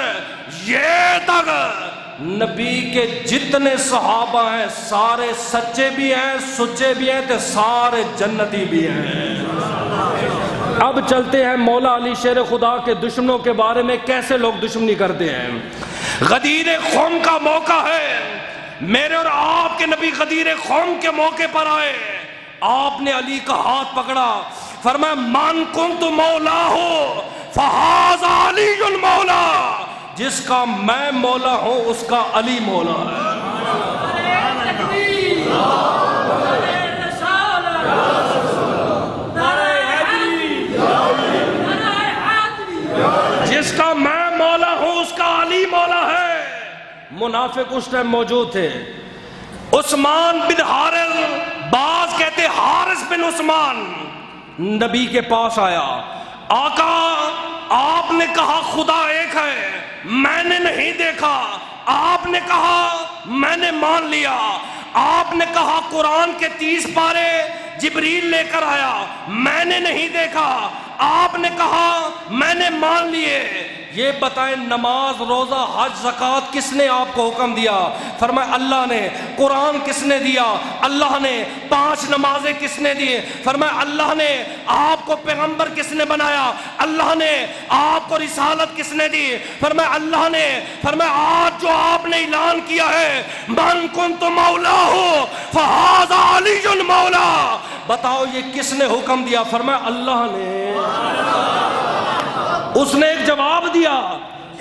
یہ تک نبی کے جتنے صحابہ ہیں سارے سچے بھی ہیں، سچے بھی ہیں، تے سارے جنتی بھی ہیں۔ اب چلتے ہیں مولا علی شیر خدا کے دشمنوں کے بارے میں، کیسے لوگ دشمنی کرتے ہیں۔ غدیر خم کا موقع ہے، میرے اور آپ کے نبی غدیر خم کے موقع پر آئے، آپ نے علی کا ہاتھ پکڑا، فرمایا من کنت مولا ہو فہذا علی المولا، جس کا میں مولا ہوں اس کا علی مولا ہے۔ جس کا میں مولا ہوں اس کا علی مولا ہے۔ منافق اس ٹائم موجود تھے، عثمان بن حارث، بعض کہتے حارث بن عثمان، نبی کے پاس آیا، آقا آپ نے کہا خدا ایک ہے، میں نے نہیں دیکھا، آپ نے کہا میں نے مان لیا، آپ نے کہا قرآن کے 30 پارے جبریل لے کر آیا، میں نے نہیں دیکھا، آپ نے کہا میں نے مان لیے، یہ بتائیں نماز روزہ حج زکوٰۃ کس نے آپ کو حکم دیا؟ فرمایا اللہ نے۔ قرآن کس نے دیا؟ اللہ نے۔ 5 نمازیں کس نے دی؟ فرمایا اللہ نے۔ آپ کو پیغمبر کس نے بنایا؟ اللہ نے۔ آپ کو رسالت کس نے دی؟ فرمایا اللہ نے۔ فرمایا آج جو آپ نے اعلان کیا ہے من کنت مولاہ فہذا علی مولا، بتاؤ یہ کس نے حکم دیا؟ فرمایا اللہ نے۔ اس نے ایک جواب دیا،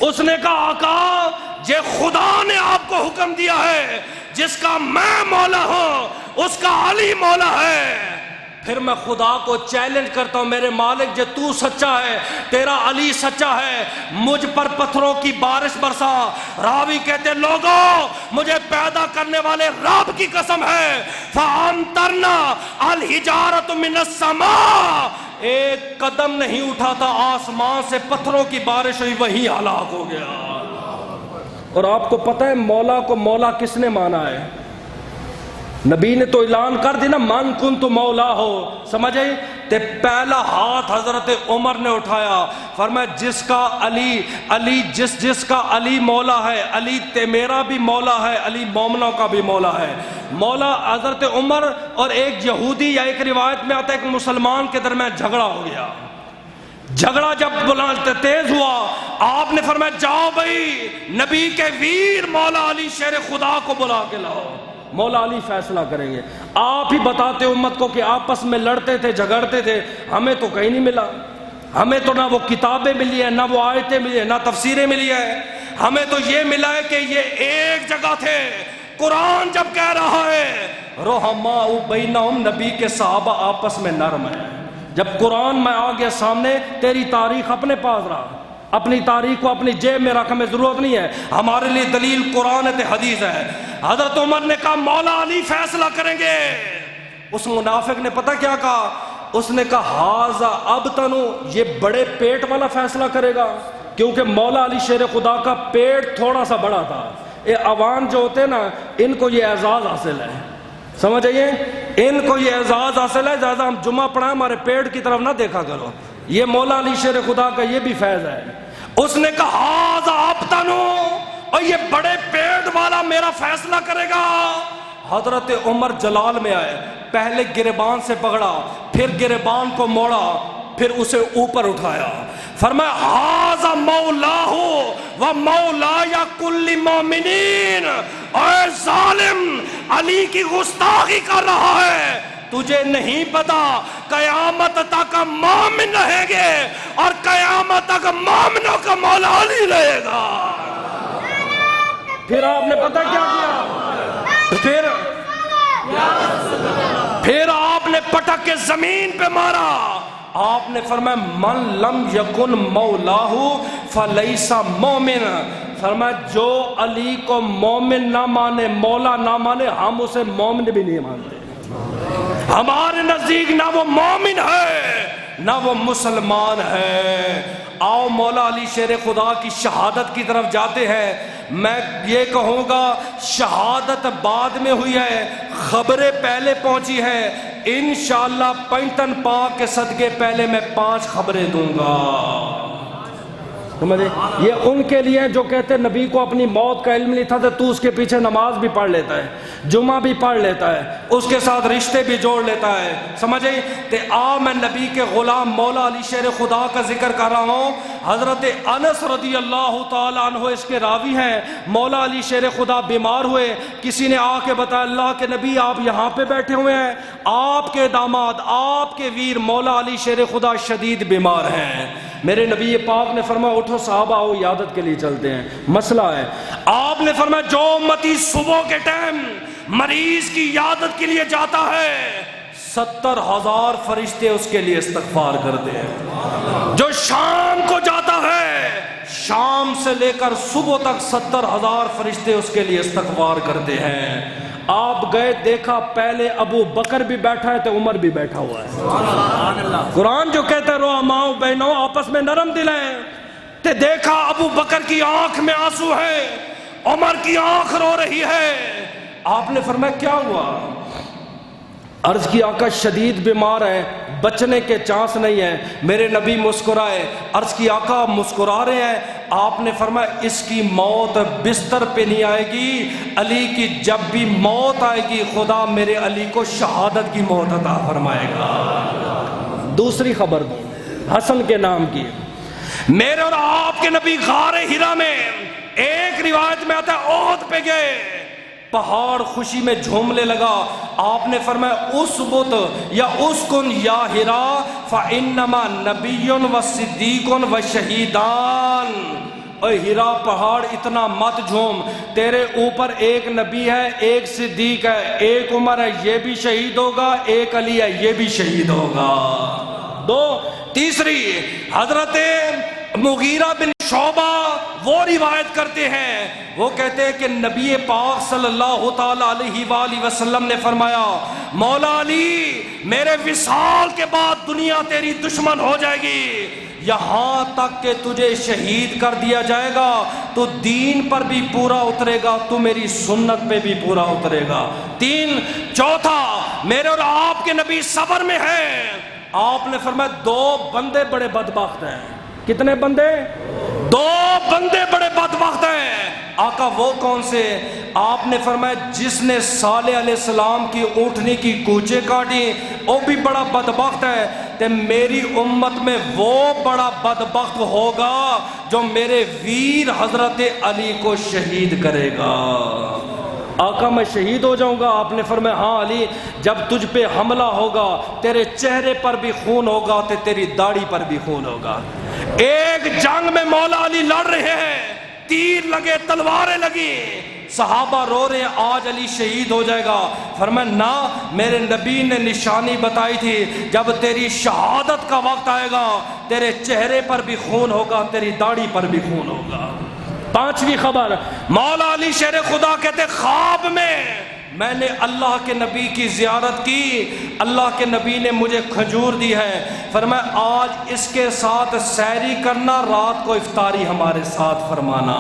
اس نے کہا آقا جے خدا نے آپ کو حکم دیا ہے، جس کا میں مولا ہوں اس کا علی مولا ہے۔ پھر میں خدا کو چیلنج کرتا ہوں، میرے مالک جے تو سچا ہے، تیرا علی سچا ہے، مجھ پر پتھروں کی بارش برسا۔ راوی کہتے لوگوں مجھے پیدا کرنے والے رب کی قسم ہے، فَأَمْطَرْنَا الْحِجَارَةُ مِنَ السَّمَاءِ، ایک قدم نہیں اٹھا تھا آسمان سے پتھروں کی بارش ہوئی، وہی ہلاک ہو گیا۔ اور آپ کو پتہ ہے مولا کو مولا کس نے مانا ہے؟ نبی نے تو اعلان کر دی نا من کنت مولا ہو، سمجھے؟ تے پہلا ہاتھ حضرت عمر نے اٹھایا، فرمایا جس کا علی جس کا علی مولا ہے، علی تے میرا بھی مولا ہے، علی مومنوں کا بھی مولا ہے۔ مولا حضرت عمر اور ایک یہودی یا ایک روایت میں آتا ہے ایک مسلمان کے درمیان جھگڑا ہو گیا۔ جھگڑا جب تیز ہوا آپ نے فرمایا جاؤ بھائی نبی کے ویر مولا علی شیر خدا کو بلا کے لاؤ، مولا علی فیصلہ کریں گے۔ آپ ہی بتاتے امت کو کہ آپس میں لڑتے تھے جھگڑتے تھے، ہمیں تو کہیں نہیں ملا، ہمیں تو نہ وہ کتابیں ملی ہیں، نہ وہ آیتیں ملی ہیں، نہ تفسیریں ملی ہیں، ہمیں تو یہ ملا ہے کہ یہ ایک جگہ تھے۔ قرآن جب کہہ رہا ہے رحماء بینہم، نبی کے صحابہ آپس میں نرم ہیں۔ جب قرآن میں آ گیا سامنے، تیری تاریخ اپنے پاس رہا، اپنی تاریخ کو اپنی جیب میں رکھنے میں ضرورت نہیں ہے، ہمارے لیے دلیل قرآن ہے حدیث ہے۔ حضرت عمر نے کہا مولا علی فیصلہ کریں گے۔ اس منافق نے پتہ کیا کہا؟ اس نے کہا ہاذا ابتنو، یہ بڑے پیٹ والا فیصلہ کرے گا، کیونکہ مولا علی شیر خدا کا پیٹ تھوڑا سا بڑا تھا۔ یہ عوام جو ہوتے ہیں نا ان کو یہ اعزاز حاصل ہے، سمجھ آئیے، ان کو یہ اعزاز حاصل ہے، زیادہ ہم جمعہ پڑھائیں ہمارے پیٹ کی طرف نہ دیکھا کرو، یہ مولا علی شیر خدا کا یہ بھی فیض ہے۔ اس نے کہا ہاذا ابتنو، اور یہ بڑے پیٹ والا میرا فیصلہ کرے گا۔ حضرت عمر جلال میں آئے، پہلے گریبان سے پکڑا، پھر گریبان کو موڑا، پھر اسے اوپر اٹھایا، فرمایا ہاذا مولاہ و مولا کل مومنین، اے ظالم علی کی گستاخی کر رہا ہے، تجھے نہیں پتا قیامت تک مومن رہیں گے اور قیامت تک مومنوں کا مولا علی رہے گا۔ پھر آپ نے پتہ کیا کیا؟ پھر آپ نے پٹک کے زمین پہ مارا، آپ نے فرمایا من لم یکن مولاہ فلیس مومن، فرمایا جو علی کو مومن نہ مانے، مولا نہ مانے، ہم اسے مومن بھی نہیں مانتے، ہمارے نزدیک نہ وہ مومن ہے نہ وہ مسلمان ہے۔ آؤ مولا علی شیر خدا کی شہادت کی طرف جاتے ہیں۔ میں یہ کہوں گا شہادت بعد میں ہوئی ہے، خبریں پہلے پہنچی ہے، انشاءاللہ پینٹن پاک کے صدقے پہلے میں 5 خبریں دوں گا، سمجھے؟ یہ ان کے لیے جو کہتے ہیں نبی کو اپنی موت کا علم نہیں تھا تو اس کے پیچھے نماز بھی پڑھ لیتا ہے، جمعہ بھی پڑھ لیتا ہے، اس کے ساتھ رشتے بھی جوڑ لیتا ہے، سمجھے؟ تو میں نبی کے غلام مولا علی شیر خدا کا ذکر کر رہا ہوں۔ حضرت انس رضی اللہ تعالیٰ عنہ اس کے راوی ہیں، مولا علی شیر خدا بیمار ہوئے، کسی نے آ کے بتایا اللہ کے نبی آپ یہاں پہ بیٹھے ہوئے ہیں، آپ کے داماد آپ کے ویر مولا علی شیر خدا شدید بیمار ہیں۔ میرے نبی پاک نے فرمایا اٹھو صحابہ آؤ عیادت کے لیے چلتے ہیں، مسئلہ ہے۔ آپ نے فرمایا جو امتی صبح کے ٹائم مریض کی عیادت کے لیے جاتا ہے 70,000 فرشتے اس کے لیے استغفار کرتے ہیں، جو شام کو جاتا ہے شام سے لے کر صبح تک 70,000 فرشتے اس کے لیے استغفار کرتے ہیں۔ آپ گئے دیکھا پہلے ابو بکر بھی بیٹھا ہے تو عمر بھی بیٹھا ہوا ہے۔ قرآن جو کہتا ہے رحماء بینہم آپس میں نرم دل ہیں، تے دیکھا ابو بکر کی آنکھ میں آنسو ہے، عمر کی آنکھ رو رہی ہے۔ آپ نے فرمایا کیا ہوا؟ عرض کی آقا شدید بیمار ہے، بچنے کے چانس نہیں ہے۔ میرے نبی مسکرائے۔ عرض کی آقا مسکرا رہے ہیں؟ آپ نے فرمایا اس کی موت بستر پہ نہیں آئے گی، علی کی جب بھی موت آئے گی خدا میرے علی کو شہادت کی موت عطا فرمائے گا۔ دوسری خبر دوں حسن کے نام کی، میرے اور آپ کے نبی غار ہرا میں، ایک روایت میں آتا ہے احد پہ گئے، پہاڑ خوشی میں جھومنے لگا۔ آپ نے فرمایا اسبت یا اسکن یا ہرا فانما نبی و صدیق و شہیدان۔ اے ہرا پہاڑ اتنا مت جھوم، تیرے اوپر ایک نبی ہے، ایک صدیق ہے، ایک عمر ہے یہ بھی شہید ہوگا، ایک علی ہے یہ بھی شہید ہوگا۔ دو تیسری حضرت مغیرہ بن شعبہ وہ روایت کرتے ہیں، وہ کہتے ہیں کہ نبی پاک صلی اللہ تعالی علیہ وآلہ وسلم نے فرمایا مولا علی میرے وصال کے بعد دنیا تیری دشمن ہو جائے گی، یہاں تک کہ تجھے شہید کر دیا جائے گا، تو دین پر بھی پورا اترے گا، تو میری سنت پہ بھی پورا اترے گا۔ تین چوتھا میرے اور آپ کے نبی صبر میں ہیں۔ آپ نے فرمایا دو بندے بڑے بدبخت ہیں۔ کتنے بندے؟ دو بندے بڑے بدبخت ہیں۔ آقا وہ کون سے؟ آپ نے فرمایا جس نے صالح علیہ السلام کی اونٹنی کی کوچے کاٹی وہ بھی بڑا بدبخت ہے، تے میری امت میں وہ بڑا بدبخت ہوگا جو میرے ویر حضرت علی کو شہید کرے گا۔ آقا میں شہید ہو جاؤں گا؟ آپ نے فرمایا ہاں علی، جب تجھ پہ حملہ ہوگا تیرے چہرے پر بھی خون ہوگا تے تیری داڑھی پر بھی خون ہوگا۔ ایک جنگ میں مولا علی لڑ رہے ہیں، تیر لگے، تلواریں لگی، صحابہ رو رہے ہیں آج علی شہید ہو جائے گا۔ فرمایا نہ، میرے نبی نے نشانی بتائی تھی جب تیری شہادت کا وقت آئے گا تیرے چہرے پر بھی خون ہوگا، تیری داڑھی پر بھی خون ہوگا۔ پانچویں خبر، مولا علی شیر خدا کہتے خواب میں نے اللہ کے نبی کی زیارت کی، اللہ کے نبی نے مجھے کھجور دی ہے، فرمایا آج اس کے ساتھ سحری کرنا، رات کو افطاری ہمارے ساتھ فرمانا۔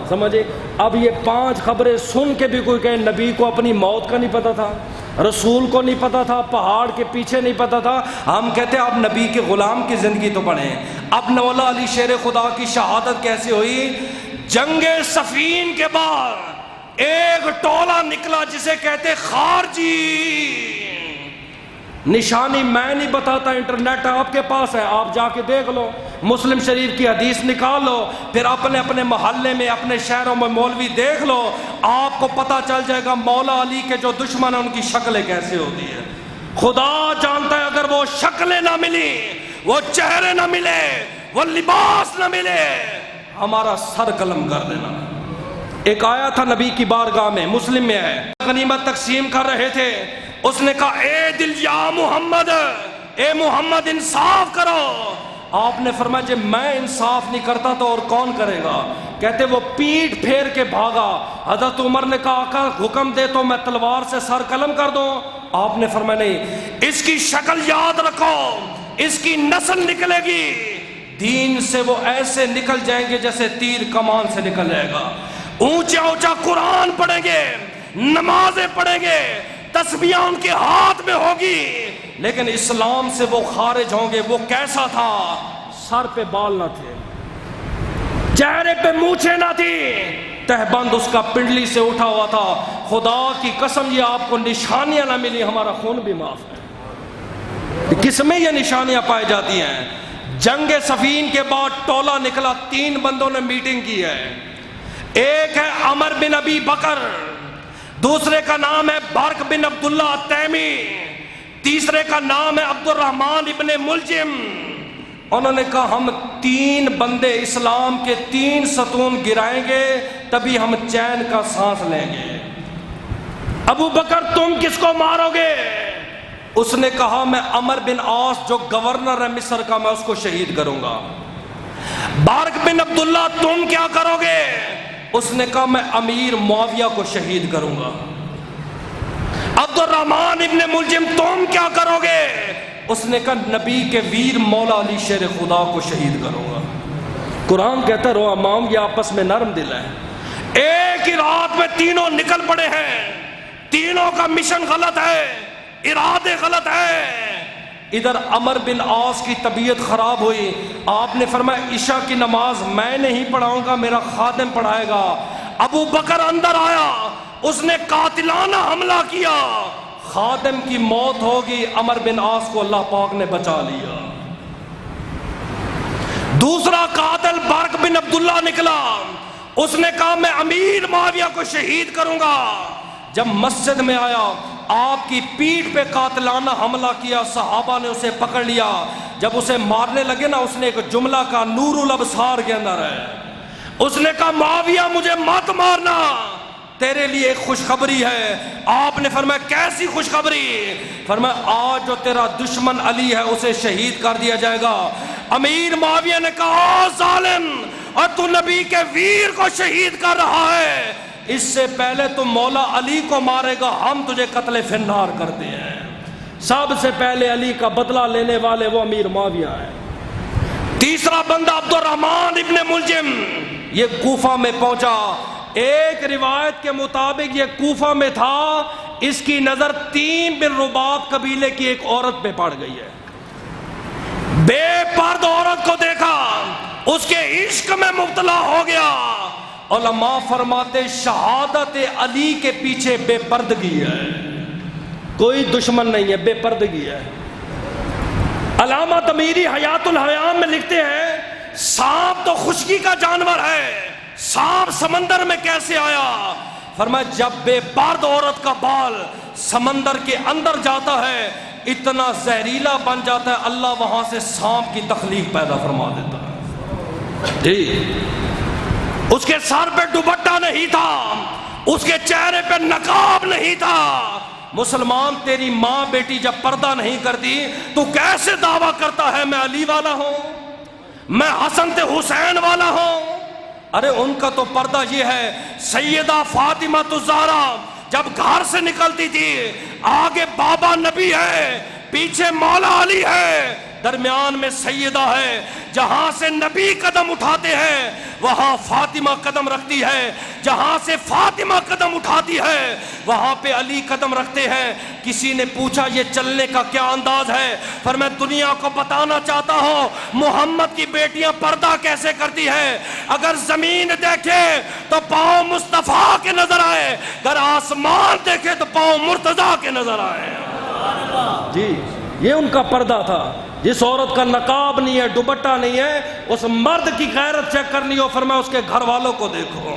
سمجھے؟ اب یہ پانچ خبریں سن کے بھی کوئی کہے نبی کو اپنی موت کا نہیں پتا تھا، رسول کو نہیں پتا تھا، پہاڑ کے پیچھے نہیں پتا تھا، ہم کہتے ہیں اب نبی کے غلام کی زندگی تو پڑھیں۔ اب مولا علی شیر خدا کی شہادت کیسے ہوئی؟ جنگ صفین کے بعد ایک ٹولہ نکلا جسے کہتے خارجی، نشانی میں نہیں بتاتا، انٹرنیٹ آپ کے پاس ہے، آپ جا کے دیکھ لو، مسلم شریف کی حدیث نکال لو، پھر اپنے اپنے محلے میں اپنے شہروں میں مولوی دیکھ لو، آپ کو پتہ چل جائے گا مولا علی کے جو دشمن ہیں ان کی شکلیں کیسے ہوتی ہیں۔ خدا جانتا ہے اگر وہ شکلیں نہ ملی، وہ چہرے نہ ملے، وہ لباس نہ ملے، ہمارا سر قلم کر دینا۔ ایک آیا تھا نبی کی بارگاہ میں، مسلم میں ہے، غنیمت تقسیم کر رہے تھے، اس نے کہا اے دل یا محمد، اے محمد انصاف کرو۔ آپ نے فرمایا جب میں انصاف نہیں کرتا تو اور کون کرے گا؟ کہتے وہ پیٹھ پھیر کے بھاگا۔ حضرت عمر نے کہا آقا حکم دے تو میں تلوار سے سر قلم کر دوں؟ آپ نے فرمایا نہیں، اس کی شکل یاد رکھو، اس کی نسل نکلے گی، دین سے وہ ایسے نکل جائیں گے جیسے تیر کمان سے نکل جائے گا، اونچا اونچا قرآن پڑھیں گے، نمازیں پڑھیں گے، تسبیحاں ان کے ہاتھ میں ہوگی، لیکن اسلام سے وہ خارج ہوں گے۔ وہ کیسا تھا؟ سر پہ بال نہ تھے، چہرے پہ مونچھیں نہ تھی، تہبند اس کا پنڈلی سے اٹھا ہوا تھا۔ خدا کی قسم یہ آپ کو نشانیاں نہ ملی ہمارا خون بھی معاف ہے۔ کس میں یہ نشانیاں پائی جاتی ہیں؟ جنگ صفین کے بعد ٹولہ نکلا، 3 بندوں نے میٹنگ کی ہے، ایک ہے عمر بن ابی بکر، دوسرے کا نام ہے برق بن عبداللہ التیمی، تیسرے کا نام ہے عبد الرحمن ابن ملجم۔ انہوں نے کہا ہم 3 بندے اسلام کے 3 ستون گرائیں گے تبھی ہم چین کا سانس لیں گے۔ ابو بکر تم کس کو مارو گے؟ اس نے کہا میں عمر بن عاص جو گورنر ہے مصر کا، میں اس کو شہید کروں گا۔ برق بن عبداللہ تم کیا کرو گے؟ اس نے کہا میں امیر معاویہ کو شہید کروں گا۔ عبد الرحمن ابن ملجم تم کیا کرو گے؟ اس نے کہا نبی کے ویر مولا علی شیر خدا کو شہید کروں گا۔ قرآن کہتا ہے رو امام یہ آپس میں نرم دل ہے، ایک ہی رات میں تینوں نکل پڑے ہیں، تینوں کا مشن غلط ہے، ارادے غلط ہیں۔ ادھر عمر بن عاص کی طبیعت خراب ہوئی، آپ نے فرمایا عشاء کی نماز میں نہیں پڑھاؤں گا، میرا خادم پڑھائے گا۔ ابو بکر اندر آیا، اس نے قاتلانہ حملہ کیا، خادم کی موت ہوگی، عمر بن عاص کو اللہ پاک نے بچا لیا۔ دوسرا قاتل برق بن عبداللہ نکلا، اس نے کہا میں امیر معاویہ کو شہید کروں گا۔ جب مسجد میں آیا، آپ کی پیٹھ پہ قاتلانہ حملہ کیا، صحابہ نے اسے پکڑ لیا۔ جب اسے مارنے لگے نا، اس نے ایک جملہ کہا نور الابصار کے اندر ہے، اس نے کہا معاویہ مجھے مت مارنا، تیرے لیے ایک خوشخبری ہے۔ آپ نے فرمایا کیسی خوشخبری؟ فرمایا آج جو تیرا دشمن علی ہے اسے شہید کر دیا جائے گا۔ امیر معاویہ نے کہا او ظالم، اور تو نبی کے ویر کو شہید کر رہا ہے، اس سے پہلے تو مولا علی کو مارے گا، ہم تجھے قتل فی النار کرتے ہیں۔ سب سے پہلے علی کا بدلہ لینے والے وہ امیر معاویہ ہیں۔ تیسرا بندہ عبد الرحمن ابن ملجم، یہ کوفہ میں پہنچا۔ ایک روایت کے مطابق یہ کوفہ میں تھا، اس کی نظر 3 بن رباط قبیلے کی ایک عورت پہ پڑ گئی ہے۔ بے پرد عورت کو دیکھا، اس کے عشق میں مبتلا ہو گیا۔ علماء فرماتے شہادت علی کے پیچھے بے پردگی ہے، کوئی دشمن نہیں ہے، بے پردگی ہے۔ علامہ تمیری حیات الحیام میں لکھتے ہیں سانپ تو خشکی کا جانور ہے، سانپ سمندر میں کیسے آیا؟ فرمایا جب بے پرد عورت کا بال سمندر کے اندر جاتا ہے اتنا زہریلا بن جاتا ہے، اللہ وہاں سے سانپ کی تخلیق پیدا فرما دیتا ہے۔ جی، اس کے سر پہ دوپٹہ نہیں تھا، اس کے چہرے پہ نقاب نہیں تھا۔ مسلمان تیری ماں بیٹی جب پردہ نہیں کرتی تو کیسے دعویٰ کرتا ہے میں علی والا ہوں، میں حسن تے حسین والا ہوں؟ ارے ان کا تو پردہ یہ ہے، سیدہ فاطمہ الزہرا جب گھر سے نکلتی تھی، آگے بابا نبی ہے، پیچھے مولا علی ہے، درمیان میں سیدہ ہے۔ جہاں سے نبی قدم اٹھاتے ہیں وہاں فاطمہ قدم رکھتی ہے، جہاں سے فاطمہ قدم اٹھاتی ہے وہاں پہ علی قدم رکھتے ہیں۔ کسی نے پوچھا یہ چلنے کا کیا انداز ہے؟ میں دنیا کو بتانا چاہتا ہوں محمد کی بیٹیاں پردہ کیسے کرتی ہیں۔ اگر زمین دیکھے تو پاؤں مصطفیٰ کے نظر آئے، اگر آسمان دیکھے تو پاؤں مرتضیٰ کے نظر آئے۔ جی، یہ ان کا پردہ تھا۔ جس عورت کا نقاب نہیں ہے، دوپٹہ نہیں ہے، اس مرد کی غیرت چیک کرنی ہو، فرمایا اس کے گھر والوں کو دیکھو۔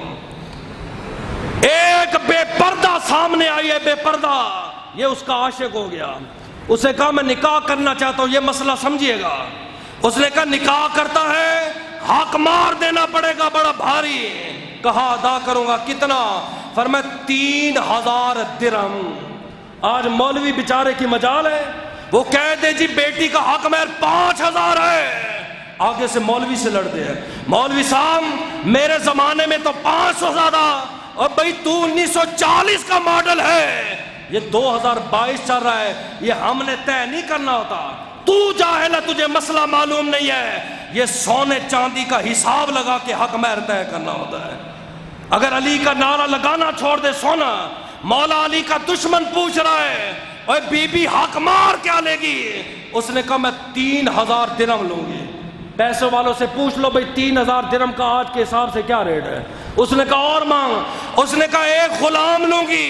ایک بے پردہ سامنے آئی ہے، بے پردہ، یہ اس کا عاشق ہو گیا۔ اسے کہا میں نکاح کرنا چاہتا ہوں، یہ مسئلہ سمجھیے گا۔ اس نے کہا نکاح کرتا ہے حق مار دینا پڑے گا بڑا بھاری۔ کہا ادا کروں گا، کتنا؟ فرمایا 3000 درہم۔ آج مولوی بیچارے کی مجال ہے، وہ کہہ دے جی بیٹی کا حق مہر 5000 ہے، آگے سے مولوی سے لڑتے ہیں، مولوی صاحب میرے زمانے میں تو 500 زیادہ، اور بھائی تو 1940 کا ماڈل ہے، یہ 2022 چل رہا ہے، یہ ہم نے طے نہیں کرنا ہوتا۔ تو جاہل ہے، تجھے مسئلہ معلوم نہیں ہے، یہ سونے چاندی کا حساب لگا کے حق مہر طے کرنا ہوتا ہے۔ اگر علی کا نعرہ لگانا چھوڑ دے سونا، مولا علی کا دشمن پوچھ رہا ہے اور بی بی حق مار کیا لے گی؟ اس نے کہا میں 3000 درہم لوں گی۔ پیسے والوں سے پوچھ لو بھئی 3000 درہم کا آج کے حساب سے کیا ریٹ ہے؟ اس نے کہا اور مانگ۔ اس نے کہا ایک غلام لوں گی،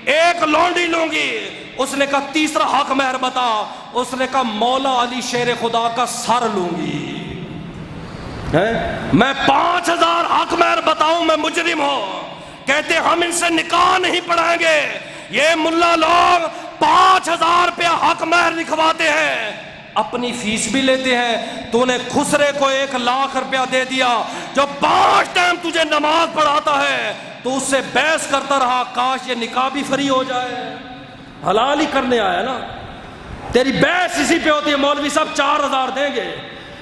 ایک لونڈی لوں گی۔ اس نے کہا تیسرا حق مہر بتا۔ اس نے کہا مولا علی شیر خدا کا سر لوں گی۔ میں 5000 حق مہر بتاؤں میں مجرم ہوں؟ کہتے ہم ان سے نکاح نہیں پڑھائیں گے۔ یہ ملا لوگ 5000 روپیہ حق مہر لکھواتے ہیں، اپنی فیس بھی لیتے ہیں۔ تو نے خسرے کو 1 لاکھ روپیہ دے دیا جو 5 ٹائم تجھے نماز پڑھاتا ہے، تو اس سے بحث کرتا رہا کاش یہ نکاح بھی فری ہو جائے۔ حلال ہی کرنے آیا نا، تیری بحث اسی پہ ہوتی ہے۔ مولوی صاحب 4000 دیں گے،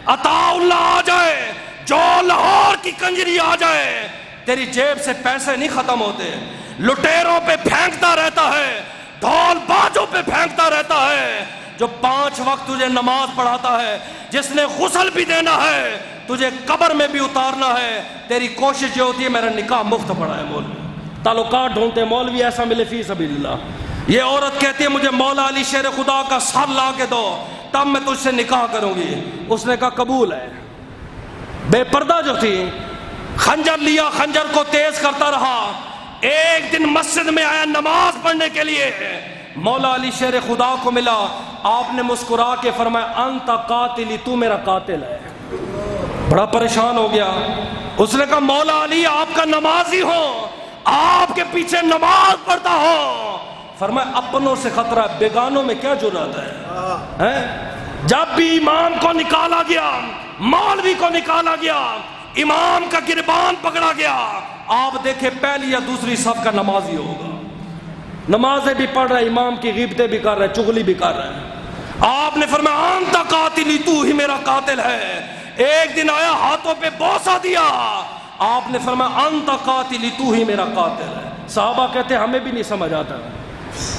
عطا اللہ آ جائے، جو لاہور کی کنجری آ جائے، تیری جیب سے پیسے نہیں ختم ہوتے۔ لٹیروں پہ پھینکتا رہتا ہے، ڈھول بازوں پہ پھینکتا رہتا ہے، جو 5 وقت تجھے نماز پڑھاتا ہے، جس نے غسل بھی دینا ہے، تجھے قبر میں بھی اتارنا ہے۔ تیری کوشش یہ ہوتی ہے میرا نکاح مفت پڑھا ہے۔ مولوی تعلقات ڈھونڈتے، مولوی ایسا ملے فی سبیل اللہ۔ یہ عورت کہتی ہے مجھے مولا علی شیر خدا کا سر لا کے دو تب میں تجھ سے نکاح کروں گی۔ اس نے کہا قبول ہے۔ بے پردہ جو تھی، خنجر لیا، خنجر کو تیز کرتا رہا۔ ایک دن مسجد میں آیا نماز پڑھنے کے لیے، مولا علی شیر خدا کو ملا، آپ نے مسکرا کے فرمایا انت قاتلی، تو میرا قاتل ہے۔ بڑا پریشان ہو گیا۔ اس نے کہا مولا علی آپ کا نمازی ہو، آپ کے پیچھے نماز پڑھتا ہو۔ فرمایا اپنوں سے خطرہ، بیگانوں میں کیا جرات ہے؟ جب بھی امام کو نکالا گیا، مولوی کو نکالا گیا، امام کا گربان پکڑا گیا، آپ دیکھیں پہلی یا دوسری صف کا نمازی ہوگا، نمازیں بھی پڑھ رہا ہے، امام کی غیبتیں بھی کر رہا ہے، چغلی بھی کر رہا ہے۔ آپ نے فرمایا انت قاتلی، تو ہی میرا قاتل ہے۔ ایک دن آیا ہاتھوں پہ بوسہ دیا، آپ نے فرمایا انت قاتلی، تو ہی میرا قاتل ہے۔ صحابہ کہتے ہمیں بھی نہیں سمجھ آتا۔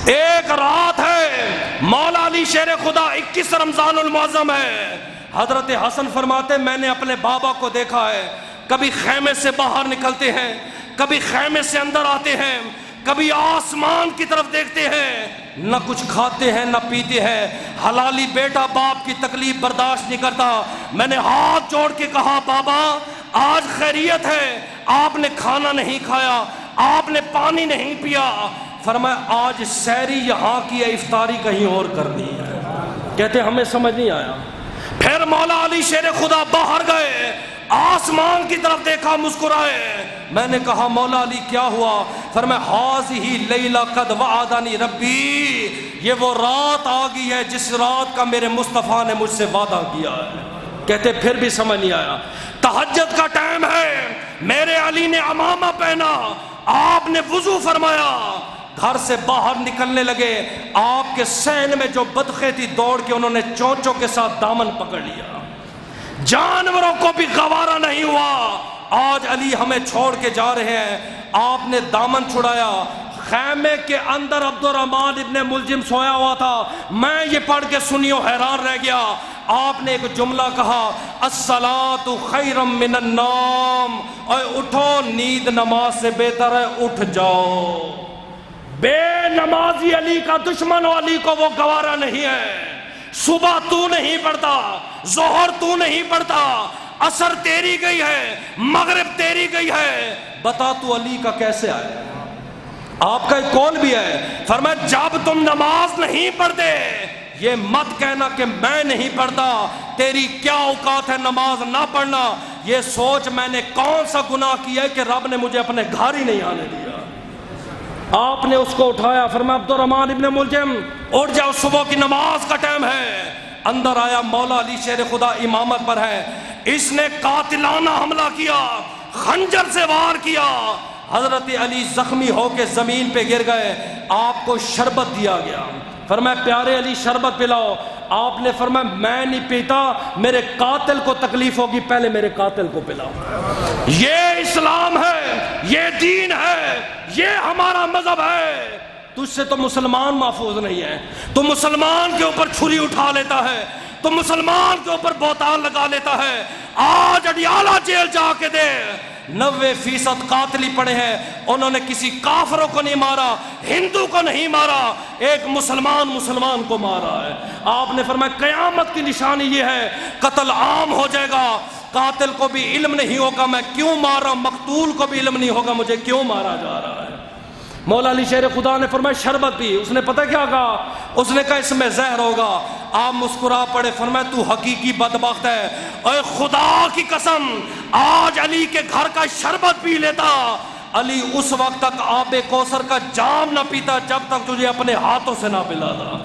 ایک رات ہے، مولا علی شیر خدا 21 رمضان المعظم ہے، حضرت حسن فرماتے میں نے اپنے بابا کو دیکھا ہے، کبھی خیمے سے باہر نکلتے ہیں، کبھی خیمے سے اندر آتے ہیں، کبھی آسمان کی طرف دیکھتے ہیں، نہ کچھ کھاتے ہیں نہ پیتے ہیں۔ حلالی بیٹا باپ کی تکلیف برداشت نہیں کرتا۔ میں نے ہاتھ جوڑ کے کہا بابا آج خیریت ہے، آپ نے کھانا نہیں کھایا، آپ نے پانی نہیں پیا۔ فرمایا آج سحری یہاں کی ہے، افطاری کہیں اور کرنی ہے۔ کہتے ہمیں سمجھ نہیں آیا۔ پھر مولا علی شیر خدا باہر گئے، آسمان کی طرف دیکھا، مسکرائے۔ میں نے کہا مولا علی کیا ہوا؟ فرمایا ہاذہ لیلہ قد وعدنی ربی، یہ وہ رات آ گئی ہے جس رات کا میرے مصطفیٰ نے مجھ سے وعدہ کیا ہے۔ کہتے پھر بھی سمجھ نہیں آیا۔ تہجد کا ٹائم ہے، میرے علی نے عمامہ پہنا، آپ نے وضو فرمایا، گھر سے باہر نکلنے لگے، آپ کے سین میں جو بدخے تھی دوڑ کے انہوں نے چونچوں کے ساتھ دامن پکڑ لیا۔ جانوروں کو بھی گوارا نہیں ہوا، آج علی ہمیں چھوڑ کے جا رہے ہیں۔ آپ نے دامن چھڑایا، خیمے کے اندر عبد الرحمن ابن ملجم سویا ہوا تھا، میں یہ پڑھ کے سنیو حیران رہ گیا۔ آپ نے ایک جملہ کہا الصلاۃ خیر من النوم، اے اٹھو نیند نماز سے بہتر ہے، اٹھ جاؤ۔ بے نمازی علی کا دشمن علی کو وہ گوارا نہیں ہے۔ صبح تو نہیں پڑھتا، ظہر تو نہیں پڑھتا، عصر تیری گئی ہے، مغرب تیری گئی ہے، بتا تو علی کا کیسے آئے؟ آپ کا ایک قول بھی ہے، فرمایا جب تم نماز نہیں پڑھتے یہ مت کہنا کہ میں نہیں پڑھتا، تیری کیا اوقات ہے نماز نہ پڑھنا، یہ سوچ میں نے کون سا گناہ کیا ہے کہ رب نے مجھے اپنے گھر ہی نہیں آنے دیا۔ آپ نے اس کو اٹھایا، فرمایا عبد الرحمن ابن ملجم اٹھ جاؤ، صبح کی نماز کا ٹائم ہے۔ اندر آیا، مولا علی شیر خدا امامت پر ہے، اس نے قاتلانہ حملہ کیا، خنجر سے وار کیا، حضرت علی زخمی ہو کے زمین پہ گر گئے۔ آپ کو شربت دیا گیا، فرمایا پیارے علی شربت پلاؤ۔ آپ نے فرمایا میں نہیں پیتا، میرے قاتل کو تکلیف ہوگی، پہلے میرے قاتل کو پلاؤ۔ یہ اسلام ہے، یہ دین ہے، یہ ہمارا مذہب ہے۔ تجھ سے تو مسلمان محفوظ نہیں ہے، تو مسلمان کے اوپر چھری اٹھا لیتا ہے، تو مسلمان کے اوپر بہتان لگا لیتا ہے۔ آج اڈیالہ جیل جا کے دے، 90% قاتلی پڑے ہیں، انہوں نے کسی کافروں کو نہیں مارا، ہندو کو نہیں مارا، ایک مسلمان کو مارا ہے۔ آپ نے فرمایا قیامت کی نشانی یہ ہے، قتل عام ہو جائے گا، قاتل کو بھی علم نہیں ہوگا میں کیوں مار رہا ہوں، مقتول کو بھی علم نہیں ہوگا مجھے کیوں مارا جا رہا ہے۔ مولا علی شیر خدا نے فرمایا شربت پی، اس نے پتہ کیا کہا؟ اس نے کہا اس میں زہر ہوگا۔ آپ مسکرا پڑے، فرمایا تو حقیقی بدبخت ہے، اے خدا کی قسم آج علی کے گھر کا شربت پی لیتا، علی اس وقت تک آب کوثر کا جام نہ پیتا جب تک تجھے اپنے ہاتھوں سے نہ پلاتا۔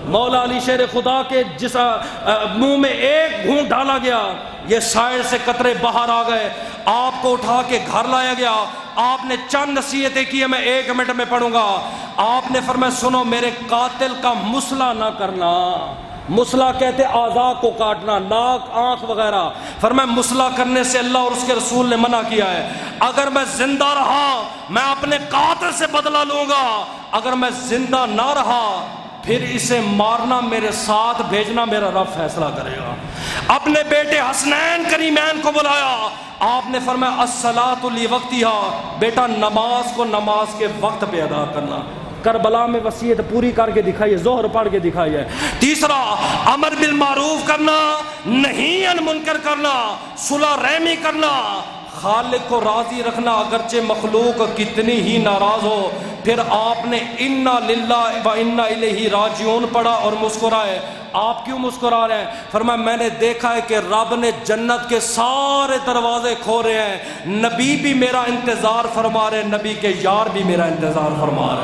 مولا علی شیر خدا کے جس منہ میں ایک گھونٹ ڈالا گیا، یہ سائر سے قطرے باہر آ گئے، آپ کو اٹھا کے گھر لایا گیا۔ آپ نے چند نصیحتیں کی، میں 1 منٹ میں پڑھوں گا۔ آپ نے فرمایا سنو، میرے قاتل کا مسئلہ نہ کرنا، مسئلہ کہتے اعضاء کو کاٹنا، ناک آنکھ وغیرہ، فرمایا مسئلہ کرنے سے اللہ اور اس کے رسول نے منع کیا ہے۔ اگر میں زندہ رہا میں اپنے قاتل سے بدلہ لوں گا، اگر میں زندہ نہ رہا پھر اسے مارنا میرے ساتھ بھیجنا میرا رب فیصلہ کرے گا۔ اپنے بیٹے حسنین کریمین کو بلایا، آپ نے فرمایا الصلاۃ لوقتہا، بیٹا نماز کو نماز کے وقت پہ ادا کرنا۔ کربلا میں وصیت پوری کر کے دکھائی ہے، ظہر پڑھ کے دکھائی ہے۔ تیسرا امر بالمعروف کرنا، نہیں عن منکر کرنا، صلح رحمی کرنا، خالق کو راضی رکھنا اگرچہ مخلوق کتنی ہی ناراض ہو۔ پھر آپ نے انا للہ و انا الیہ راجعون پڑھا اور مسکرائے۔ آپ کیوں مسکرا رہے ہیں؟ فرمایا میں نے دیکھا ہے کہ رب نے جنت کے سارے دروازے کھولے ہیں، نبی بھی میرا انتظار فرما رہے ہیں، نبی کے یار بھی میرا انتظار فرما رہے ہیں۔